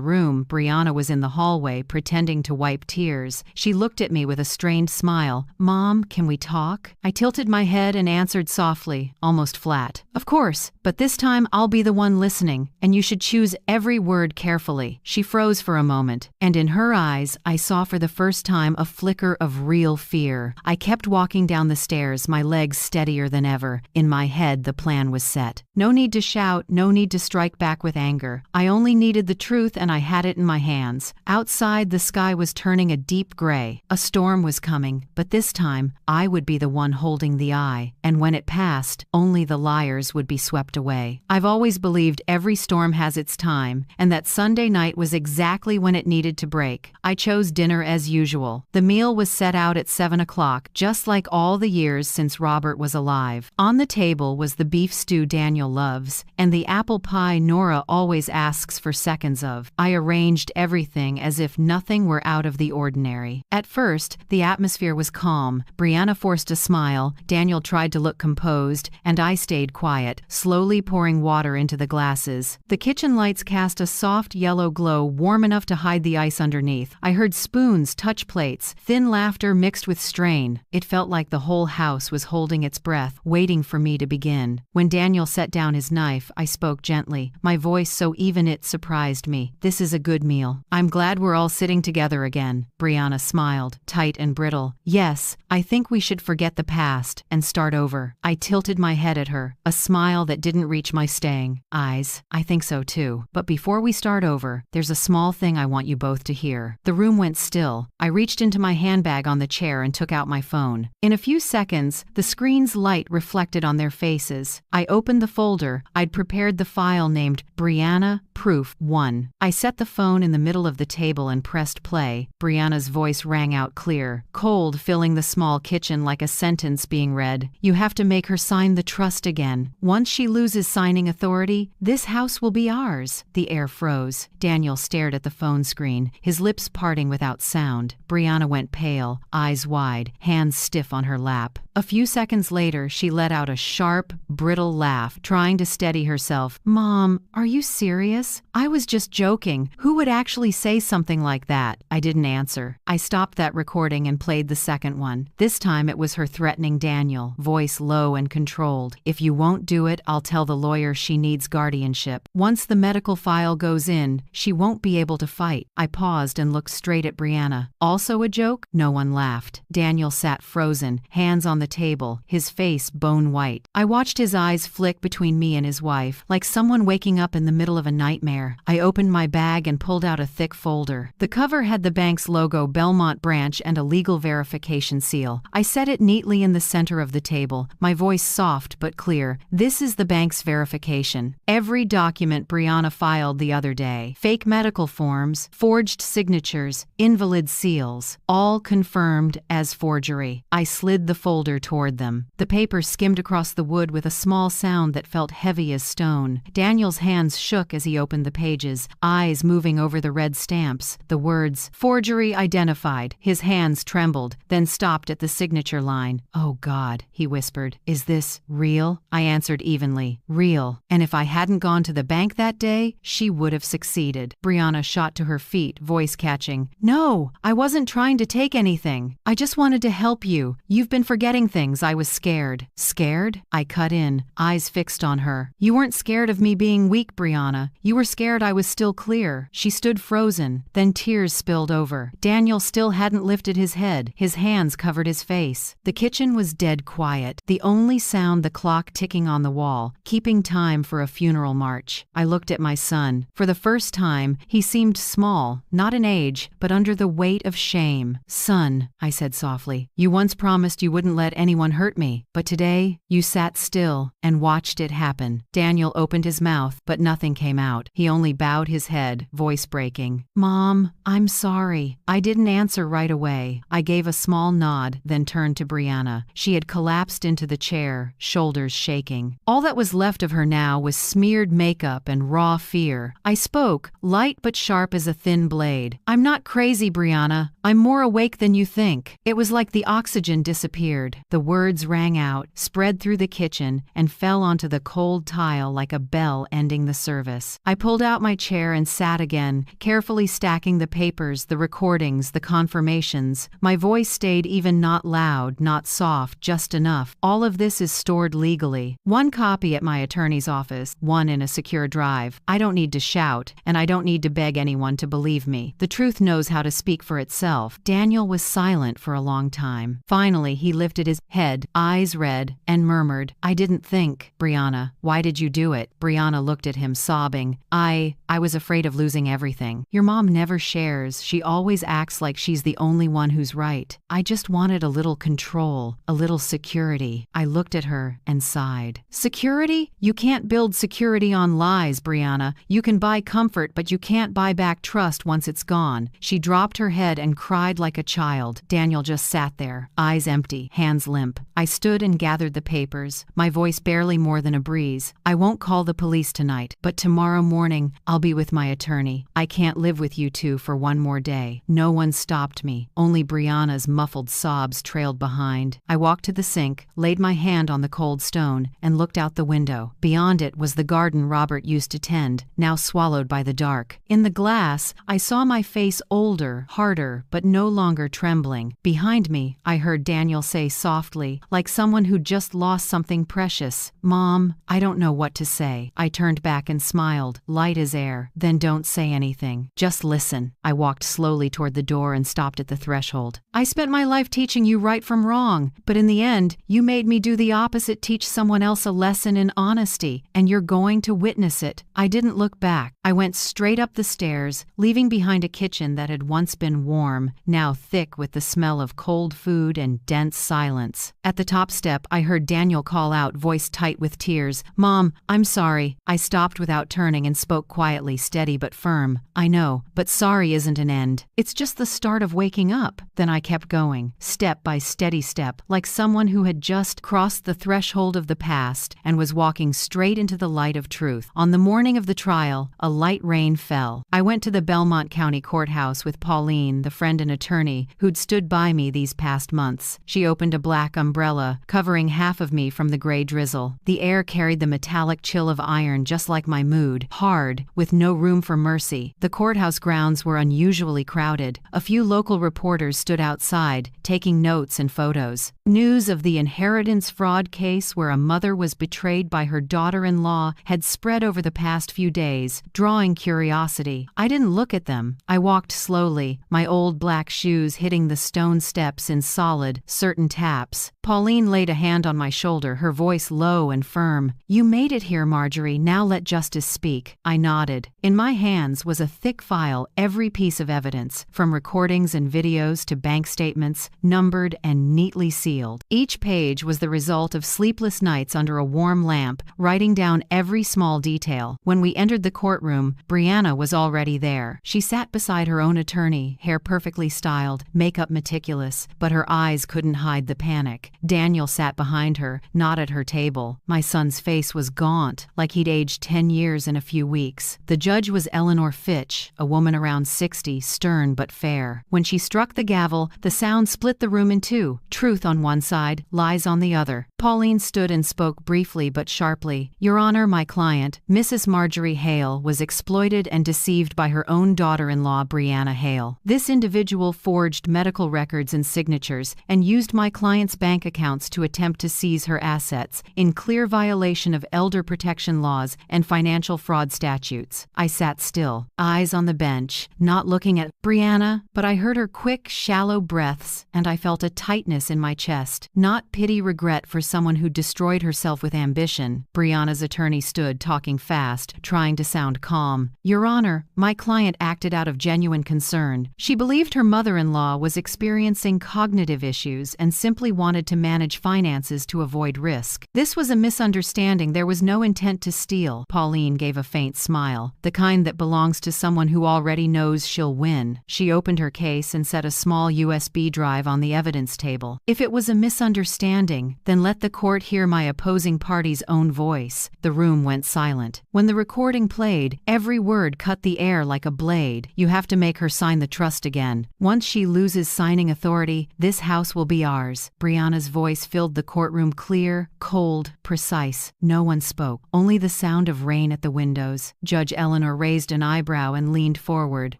room, Brianna was in the hallway pretending to wipe tears. She looked at me with a strained smile. "Mom, can we talk?" I tilted my head and answered softly, almost flat. "Of course, but this time I'll be the one listening, and you should choose every word carefully." She froze for a moment, and in her eyes I saw for the first time a flicker of real fear. I kept walking down the stairs, my legs steadier than ever. In my head, the plan was set. No need to shout, no need to strike back with anger. I only needed the truth, and I had it in my hands. Outside, the sky was turning a deep gray. A storm was coming, but this time, I would be the one holding the eye. And when it passed, only the liars would be swept away. I've always believed every storm has its time, and that Sunday night was exactly when it needed to break. I chose dinner as usual. The meal was set out at 7 o'clock, just like all the years since Robert was alive. On the table was the beef stew Daniel loves, and the apple pie Nora always asks for seconds of. I arranged everything as if nothing were out of the ordinary. At first, the atmosphere was calm. Brianna forced a smile, Daniel tried to look composed, and I stayed quiet, slowly pouring water into the glasses. The kitchen lights cast a soft yellow glow warm enough to hide the ice underneath. I heard spoons touch plates, thin laughter mixed with strain. It felt like the whole house was holding its breath, waiting for me to begin. When Daniel set down his knife, I spoke gently, my voice so even it surprised me. "This is a good meal. I'm glad we're all sitting together again." Brianna smiled, tight and brittle. "Yes, I think we should forget the past and start over." I tilted my head at her, a smile that didn't reach my staying eyes. "I think so too. But before we start over, there's a small thing I want you both to hear." The room went still. I reached into my handbag on the chair and took out my phone. In a few seconds, the screen's light reflected on their faces. I opened the folder. I'd prepared the file named Brianna Proof 1. I set the phone in the middle of the table and pressed play. Brianna's voice rang out clear, cold, filling the small kitchen like a sentence being read. "You have to make her sign the trust again. Once she loses signing authority, this house will be ours." The air froze. Daniel stared at the phone screen, his lips parting without sound. Brianna went pale, eyes wide, hands stiff on her lap. A few seconds later, she let out a sharp, brittle laugh, trying to steady herself. "Mom, are you serious? I was just joking. Who would actually say something like that?" I didn't answer. I stopped that recording and played the second one. This time it was her threatening Daniel, voice low and controlled. "If you won't do it, I'll tell the lawyer she needs guardianship. Once the medical file goes in, she won't be able to fight." I paused and looked straight at Brianna. "Also a joke?" No one laughed. Daniel sat frozen, hands on the table, his face bone white. I watched his eyes flick between me and his wife, like someone waking up in the middle of a nightmare. I opened my bag and pulled out a thick folder. The cover had the bank's logo, Belmont Branch, and a legal verification seal. I set it neatly in the center of the table, my voice soft but clear. "This is the bank's verification. Every document Brianna filed the other day. Fake medical forms, forged signatures, invalid seals, all confirmed as forgery." I slid the folder toward them. The paper skimmed across the wood with a small sound that felt heavy as stone. Daniel's hands shook as he opened the pages, eyes moving over the red stamps. The words, "Forgery identified." His hands trembled, then stopped at the signature line. "Oh God," he whispered. "Is this real?" I answered evenly, "Real. And if I hadn't gone to the bank that day, she would have succeeded." Brianna shot to her feet, voice catching. "No, I wasn't trying to take anything. I just wanted to help you. You've been forgetting things. I was scared." "Scared?" I cut in, eyes fixed on her. "You weren't scared of me being weak, Brianna. You were scared I was still clear." She stood frozen, then tears spilled over. Daniel still hadn't lifted his head. His hands covered his face. The kitchen was dead quiet, the only sound the clock ticking on the wall, keeping time for a funeral march. I looked at my son. For the first time, he seemed small, not in age, but under the weight of shame. "Son," I said softly, "you once promised you wouldn't let anyone hurt me, but today, you sat still and watched it happen." Daniel opened his mouth, but nothing came out. He only bowed his head, voice breaking. "Mom, I'm sorry." I didn't answer right away. I gave a small nod, then turned to Brianna. She had collapsed into the chair, shoulders shaking. All that was left of her now was smeared makeup and raw fear. I spoke, light but sharp as a thin blade. "I'm not crazy, Brianna. I'm more awake than you think." It was like the oxygen disappeared. The words rang out, spread through the kitchen, and fell onto the cold tile like a bell ending the service. I pulled out my chair and sat again, carefully stacking the papers, the recordings, the confirmations. My voice stayed even, not loud, not soft, just enough. "All of this is stored legally. One copy at my attorney's office, one in a secure drive. I don't need to shout, and I don't need to beg anyone to believe me. The truth knows how to speak for itself." Daniel was silent for a long time. Finally, he lifted his head, eyes red, and murmured, "I didn't think." "Brianna, why did you do it?" Brianna looked at him, sobbing. I was afraid of losing everything. Your mom never shares. She always acts like she's the only one who's right. I just wanted a little control, a little security." I looked at her and sighed. "Security? You can't build security on lies, Brianna. You can buy comfort, but you can't buy back trust once it's gone." She dropped her head and cried like a child. Daniel just sat there, eyes empty, hands limp. I stood and gathered the papers, my voice barely more than a breeze. "I won't call the police tonight, but tomorrow morning, I'll be with my attorney. I can't live with you two for one more day." No one stopped me. Only Brianna's muffled sobs trailed behind. I walked to the sink, laid my hand on the cold stone, and looked out the window. Beyond it was the garden Robert used to tend, now swallowed by the dark. In the glass, I saw my face older, harder, but no longer trembling. Behind me, I heard Daniel say softly, like someone who'd just lost something precious, "Mom." I don't know what to say. I turned back and smiled, light as air. "Then don't say anything. Just listen." I walked slowly toward the door and stopped at the threshold. "I spent my life teaching you right from wrong, but in the end, you made me do the opposite, teach someone else a lesson in honesty, and you're going to witness it." I didn't look back. I went straight up the stairs, leaving behind a kitchen that had once been warm, now thick with the smell of cold food and dense silence. At the top step, I heard Daniel call out, voice tight with tears, "Mom, I'm sorry." I stopped without turning and spoke quietly, steady but firm. "I know, but sorry isn't an end. It's just the start of waking up." Then I kept going, step by steady step, like someone who had just crossed the threshold of the past and was walking straight into the light of truth. On the morning of the trial, a light rain fell. I went to the Belmont County Courthouse with Pauline, the friend and attorney who'd stood by me these past months. She opened a black umbrella, covering half of me from the gray drizzle. The air carried the metallic chill of iron, just like my mood, hard, with no room for mercy. The courthouse grounds were unusually crowded. A few local reporters stood outside, taking notes and photos. News of the inheritance fraud case where a mother was betrayed by her daughter-in-law had spread over the past few days, drawing curiosity. I didn't look at them. I walked slowly, my old black shoes hitting the stone steps in solid, certain taps. Pauline laid a hand on my shoulder, her voice low and firm. "You made it here, Marjorie. Now let justice speak." I nodded. In my hands was a thick file, every piece of evidence, from recordings and videos to bank statements, numbered and neatly sealed. Each page was the result of sleepless nights under a warm lamp, writing down every small detail. When we entered the courtroom, Brianna was already there. She sat beside her own attorney, hair perfectly styled, makeup meticulous, but her eyes couldn't hide the panic. Daniel sat behind her, not at her table. My son's face was gaunt, like he'd aged 10 years in a few weeks. The judge was Eleanor Fitch, a woman around 60, stern but fair. When she struck the gavel, the sound split the room in two, truth on one side, lies on the other. Pauline stood and spoke briefly but sharply. "Your Honor, my client, Mrs. Marjorie Hale, was exploited and deceived by her own daughter-in-law, Brianna Hale. This individual forged medical records and signatures and used my client's bank accounts to attempt to seize her assets, in clear violation of elder protection laws and financial fraud statutes." I sat still, eyes on the bench, not looking at Brianna, but I heard her quick, shallow breaths, and I felt a tightness in my chest. Not pity, regret for someone who destroyed herself with ambition. Brianna's attorney stood, talking fast, trying to sound calm. "Your Honor, my client acted out of genuine concern. She believed her mother-in-law was experiencing cognitive issues and simply wanted to manage finances to avoid risk. This was a misunderstanding. There was no intent to steal." Pauline gave a faint smile, the kind that belongs to someone who already knows she'll win. She opened her case and set a small USB drive on the evidence table. "If it was a misunderstanding, then let the court hear my opposing party's own voice." The room went silent. When the recording played, every word cut the air like a blade. "You have to make her sign the trust again. Once she loses signing authority, this house will be ours." Brianna's voice filled the courtroom, clear, cold, precise. No one spoke, only the sound of rain at the windows. Judge Eleanor raised an eyebrow and leaned forward.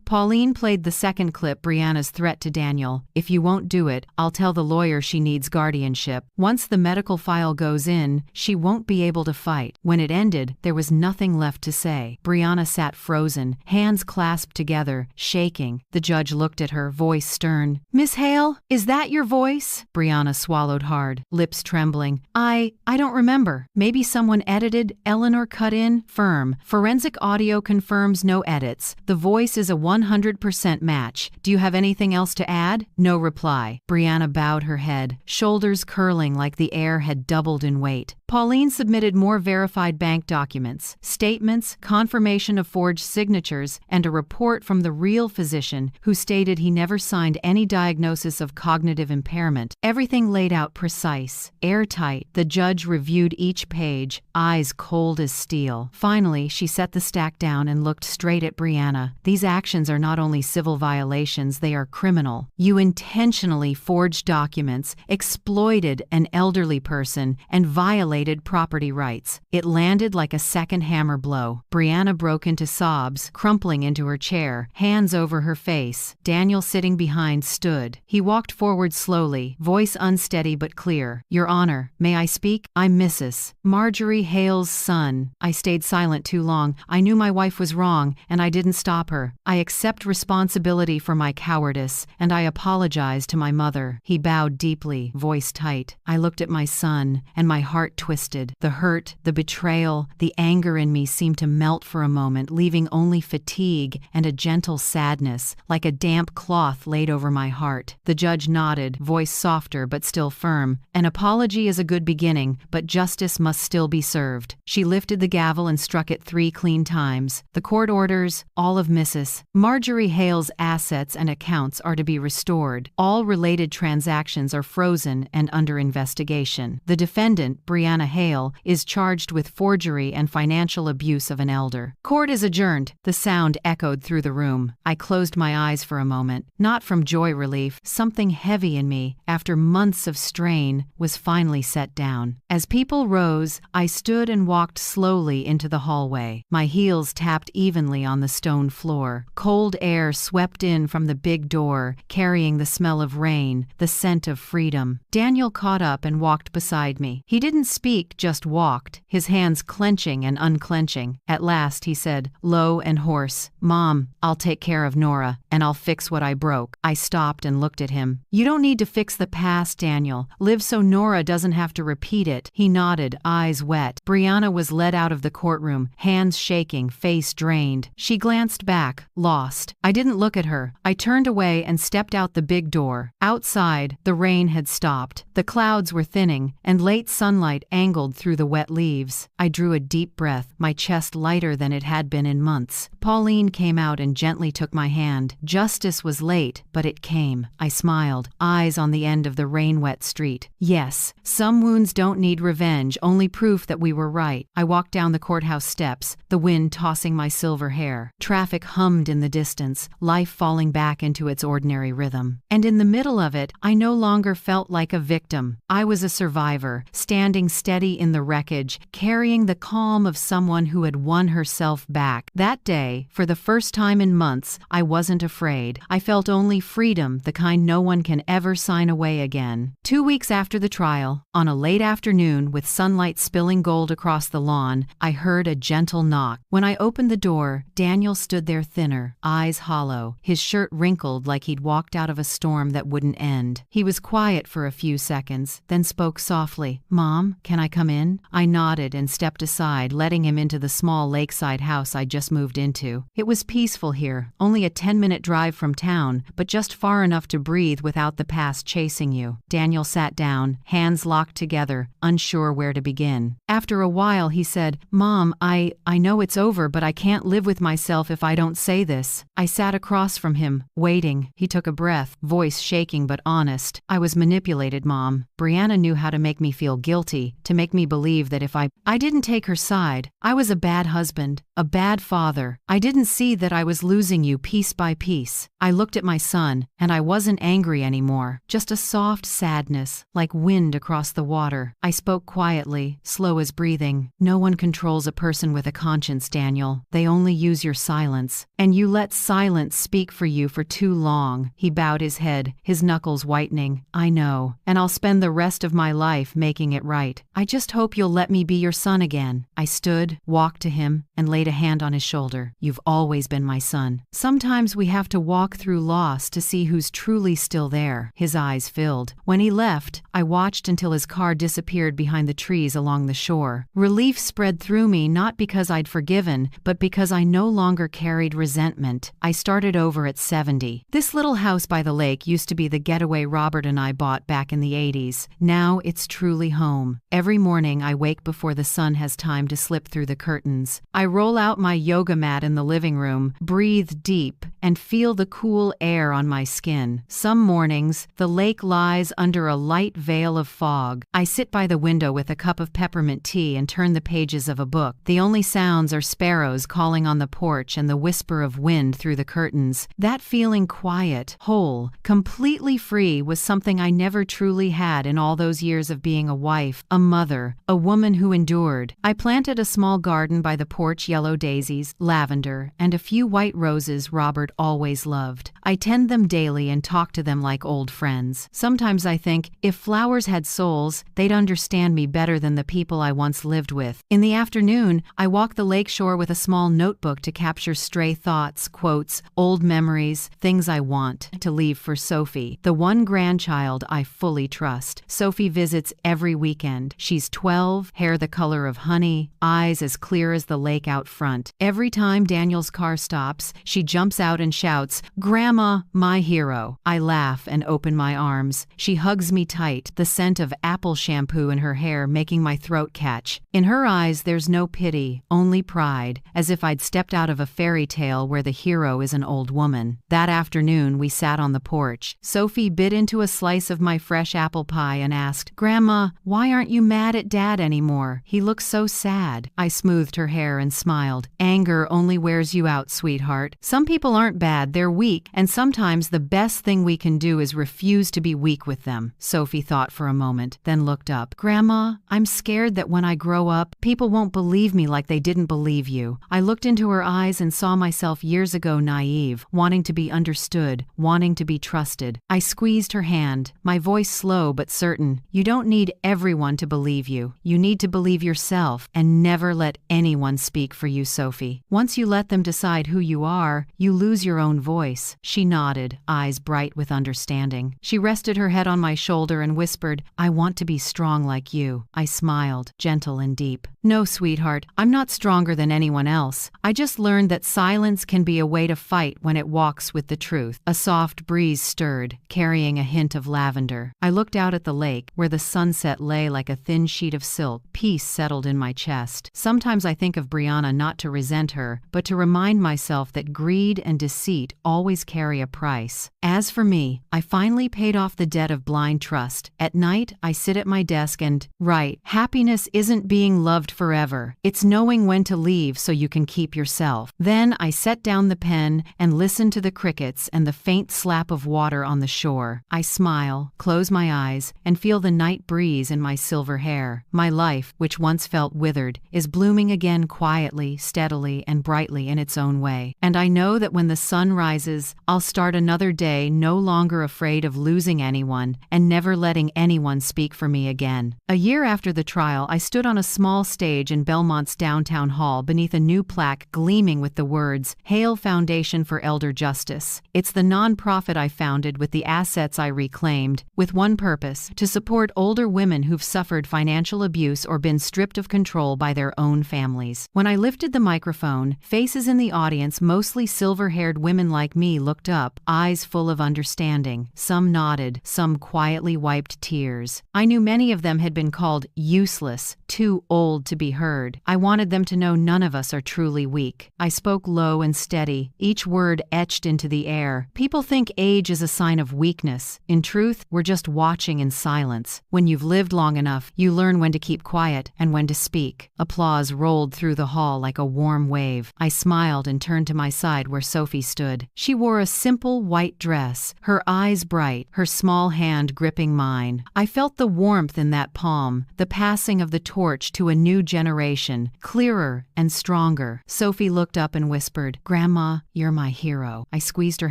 Pauline played the second clip, Brianna's threat to Daniel. "If you won't do it, I'll tell the lawyer she needs guardianship. Once the medical file goes in, she won't be able to fight." When it ended, there was nothing left to say. Brianna sat frozen, hands clasped together, shaking. The judge looked at her, voice stern. "Miss Hale, is that your voice?" Brianna swallowed hard, lips trembling. I don't remember. Maybe someone edited." Eleanor cut in, firm. "Forensic audio confirms no edits. The voice is a 100% match. Do you have anything else to add?" No reply. Brianna bowed her head, shoulders curling like the air had doubled in weight. Pauline submitted more verified bank documents, statements, confirmation of forged signatures, and a report from the real physician who stated he never signed any diagnosis of cognitive impairment. Everything laid out precise, airtight. The judge reviewed each page, eyes cold as steel. Finally, she set the stack down and looked straight at Brianna. These actions are not only civil violations, they are criminal. You intentionally forged documents, exploited an elderly person, and violated property rights. It landed like a second hammer blow. Brianna broke into sobs, crumpling into her chair, hands over her face. Daniel, sitting behind, stood. He walked forward slowly, voice unsteady but clear. "Your Honor, may I speak? I'm Mrs. Marjorie Hale's son. I stayed silent too long. I knew my wife was wrong, and I didn't stop her. I accept responsibility for my cowardice, and I apologize to my mother." He bowed deeply, voice tight. I looked at my son, and my heart twisted. The hurt, the betrayal, the anger in me seemed to melt for a moment, leaving only fatigue and a gentle sadness, like a damp cloth laid over my heart. The judge nodded, voice softer but still firm. "An apology is a good beginning, but justice must still be served." She lifted the gavel and struck it 3 clean times. "The court orders all of Mrs. Marjorie Hale's assets and accounts are to be restored. All related transactions are frozen and under investigation. The defendant, Brianna Hale, is charged with forgery and financial abuse of an elder. Court is adjourned." The sound echoed through the room. I closed my eyes for a moment, not from joy relief. Something heavy in me, after months of strain, was finally set down. As people rose, I stood and walked slowly into the hallway. My heels tapped evenly on the stone floor. Cold air swept in from the big door, carrying the smell of rain, the scent of freedom. Daniel caught up and walked beside me. He didn't speak, just walked, his hands clenching and unclenching. At last he said, low and hoarse, "Mom, I'll take care of Nora, and I'll fix what I broke." I stopped and looked at him. "You don't need to fix the past, Daniel. Live so Nora doesn't have to repeat it." He nodded, eyes wet. Brianna was led out of the courtroom, hands shaking, face drained. She glanced back, lost. I didn't look at her. I turned away and stepped out the big door. Outside, the rain had stopped. The clouds were thinning, and late sunlight angled through the wet leaves. I drew a deep breath, my chest lighter than it had been in months. Pauline came out and gently took my hand. Justice was late, but it came. I smiled, eyes on the end of the rain-wet street. Yes, some wounds don't need revenge, only proof that we were right. I walked down the courthouse steps, the wind tossing my silver hair. Traffic hummed in the distance, life falling back into its ordinary rhythm. And in the middle of it, I no longer felt like a victim. I was a survivor, standing steady in the wreckage, carrying the calm of someone who had won herself back. That day, for the first time in months, I wasn't afraid. I felt only freedom, the kind no one can ever sign away again. 2 weeks after the trial, on a late afternoon with sunlight spilling gold across the lawn, I heard a gentle knock. When I opened the door, Daniel stood there thinner, eyes hollow, his shirt wrinkled like he'd walked out of a storm that wouldn't end. He was quiet for a few seconds, then spoke softly. "Mom, can I come in?" I nodded and stepped aside, letting him into the small lakeside house I'd just moved into. It was peaceful here, only a 10-minute drive from town, but just far enough to breathe without the past chasing you. Daniel sat down, hands locked together, unsure where to begin. After a while he said, "Mom, I know it's over, but I can't live with myself if I don't say this." I sat across from him, waiting. He took a breath, voice shaking but honest. "I was manipulated, Mom. Brianna knew how to make me feel guilty, to make me believe that if I didn't take her side, I was a bad husband, a bad father. I didn't see that I was losing you piece by piece." I looked at my son, and I wasn't angry anymore, just a soft sadness, like wind across the water. I spoke quietly, slow as breathing. "No one controls a person with a conscience, Daniel. They only use your silence. And you let silence speak for you for too long." He bowed his head, his knuckles whitening. "I know, and I'll spend the rest of my life making it right. I just hope you'll let me be your son again." I stood, walked to him, and laid a a hand on his shoulder. "You've always been my son. Sometimes we have to walk through loss to see who's truly still there." His eyes filled. When he left, I watched until his car disappeared behind the trees along the shore. Relief spread through me, not because I'd forgiven, but because I no longer carried resentment. I started over at 70. This little house by the lake used to be the getaway Robert and I bought back in the 80s. Now it's truly home. Every morning I wake before the sun has time to slip through the curtains. I roll out my yoga mat in the living room, breathe deep, and feel the cool air on my skin. Some mornings, the lake lies under a light veil of fog. I sit by the window with a cup of peppermint tea and turn the pages of a book. The only sounds are sparrows calling on the porch and the whisper of wind through the curtains. That feeling quiet, whole, completely free was something I never truly had in all those years of being a wife, a mother, a woman who endured. I planted a small garden by the porch, yellow daisies, lavender, and a few white roses Robert always loved. I tend them daily and talk to them like old friends. Sometimes I think, if flowers had souls, they'd understand me better than the people I once lived with. In the afternoon, I walk the lakeshore with a small notebook to capture stray thoughts, quotes, old memories, things I want to leave for Sophie, the one grandchild I fully trust. Sophie visits every weekend. She's 12, hair the color of honey, eyes as clear as the lake out front. Every time Daniel's car stops, she jumps out and shouts, "Grandma, my hero." I laugh and open my arms. She hugs me tight, the scent of apple shampoo in her hair making my throat catch. In her eyes, there's no pity, only pride, as if I'd stepped out of a fairy tale where the hero is an old woman. That afternoon, we sat on the porch. Sophie bit into a slice of my fresh apple pie and asked, "Grandma, why aren't you mad at Dad anymore? He looks so sad." I smoothed her hair and smiled. "Anger only wears you out, sweetheart. Some people aren't bad, they're weak, and sometimes the best thing we can do is refuse to be weak with them." Sophie thought for a moment, then looked up. "Grandma, I'm scared that when I grow up, people won't believe me like they didn't believe you." I looked into her eyes and saw myself years ago naive, wanting to be understood, wanting to be trusted. I squeezed her hand, my voice slow but certain. "You don't need everyone to believe you. You need to believe yourself, and never let anyone speak for you, Sophie. Once you let them decide who you are, you lose your own voice." She nodded, eyes bright with understanding. She rested her head on my shoulder and whispered, "I want to be strong like you." I smiled, gentle and deep. "No, sweetheart, I'm not stronger than anyone else. I just learned that silence can be a way to fight when it walks with the truth." A soft breeze stirred, carrying a hint of lavender. I looked out at the lake, where the sunset lay like a thin sheet of silk. Peace settled in my chest. Sometimes I think of Brianna not to resent her, but to remind myself that greed and deceit always carry a price. As for me, I finally paid off the debt of blind trust. At night, I sit at my desk and write, "Happiness isn't being loved forever. It's knowing when to leave so you can keep yourself." Then I set down the pen and listen to the crickets and the faint slap of water on the shore. I smile, close my eyes, and feel the night breeze in my silver hair. My life, which once felt withered, is blooming again quietly, steadily, and brightly in its own way. And I know that when the sun rises, I'll start another day no longer afraid of losing anyone and never letting anyone speak for me again. A year after the trial, I stood on a small stage in Belmont's downtown hall beneath a new plaque gleaming with the words, "Hail Foundation for Elder Justice." It's the nonprofit I founded with the assets I reclaimed, with one purpose: to support older women who've suffered financial abuse or been stripped of control by their own families. When I lifted the microphone, faces in the audience, mostly silver-haired women like me, looked up, eyes full of understanding. Some nodded, some quietly wiped tears. I knew many of them had been called useless, too old to be heard. I wanted them to know none of us are truly weak. I spoke low and steady, each word etched into the air. People think age is a sign of weakness. In truth, we're just watching in silence. When you've lived long enough, you learn when to keep quiet and when to speak. Applause rolled through the hall like a warm wave. I smiled and turned to my side where Sophie stood. She wore a simple white dress, her eyes bright, her small hand gripping mine. I felt the warmth in that palm, the passing of the torch to a new generation, clearer and stronger. Sophie looked up and whispered, "Grandma, you're my hero." I squeezed her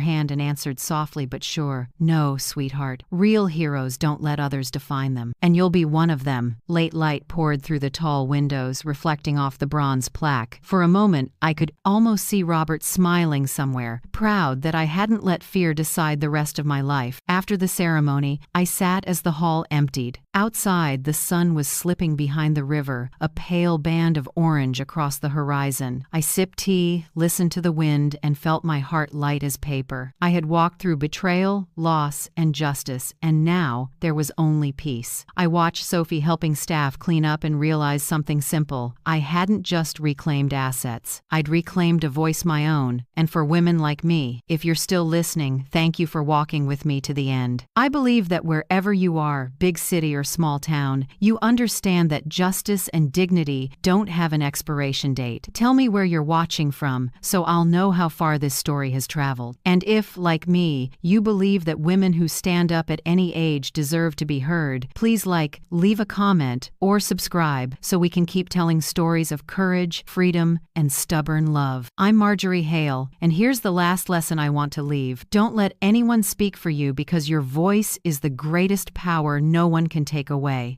hand and answered softly but sure, "No, sweetheart. Real heroes don't let others define them. And you'll be one of them." Late light poured through the tall windows, reflecting off the bronze plaque. back. For a moment, I could almost see Robert smiling somewhere, proud that I hadn't let fear decide the rest of my life. After the ceremony, I sat as the hall emptied. Outside, the sun was slipping behind the river, a pale band of orange across the horizon. I sipped tea, listened to the wind, and felt my heart light as paper. I had walked through betrayal, loss, and justice, and now there was only peace. I watched Sophie helping staff clean up and realized something simple. I hadn't just reclaimed assets. I'd reclaimed a voice my own. And for women like me, if you're still listening, thank you for walking with me to the end. I believe that wherever you are, big city or small town, you understand that justice and dignity don't have an expiration date. Tell me where you're watching from, so I'll know how far this story has traveled. And if, like me, you believe that women who stand up at any age deserve to be heard, please leave a comment, or subscribe so we can keep telling stories of courage, freedom, and stubborn love. I'm Marjorie Hale, and here's the last lesson I want to leave. Don't let anyone speak for you because your voice is the greatest power no one can take away.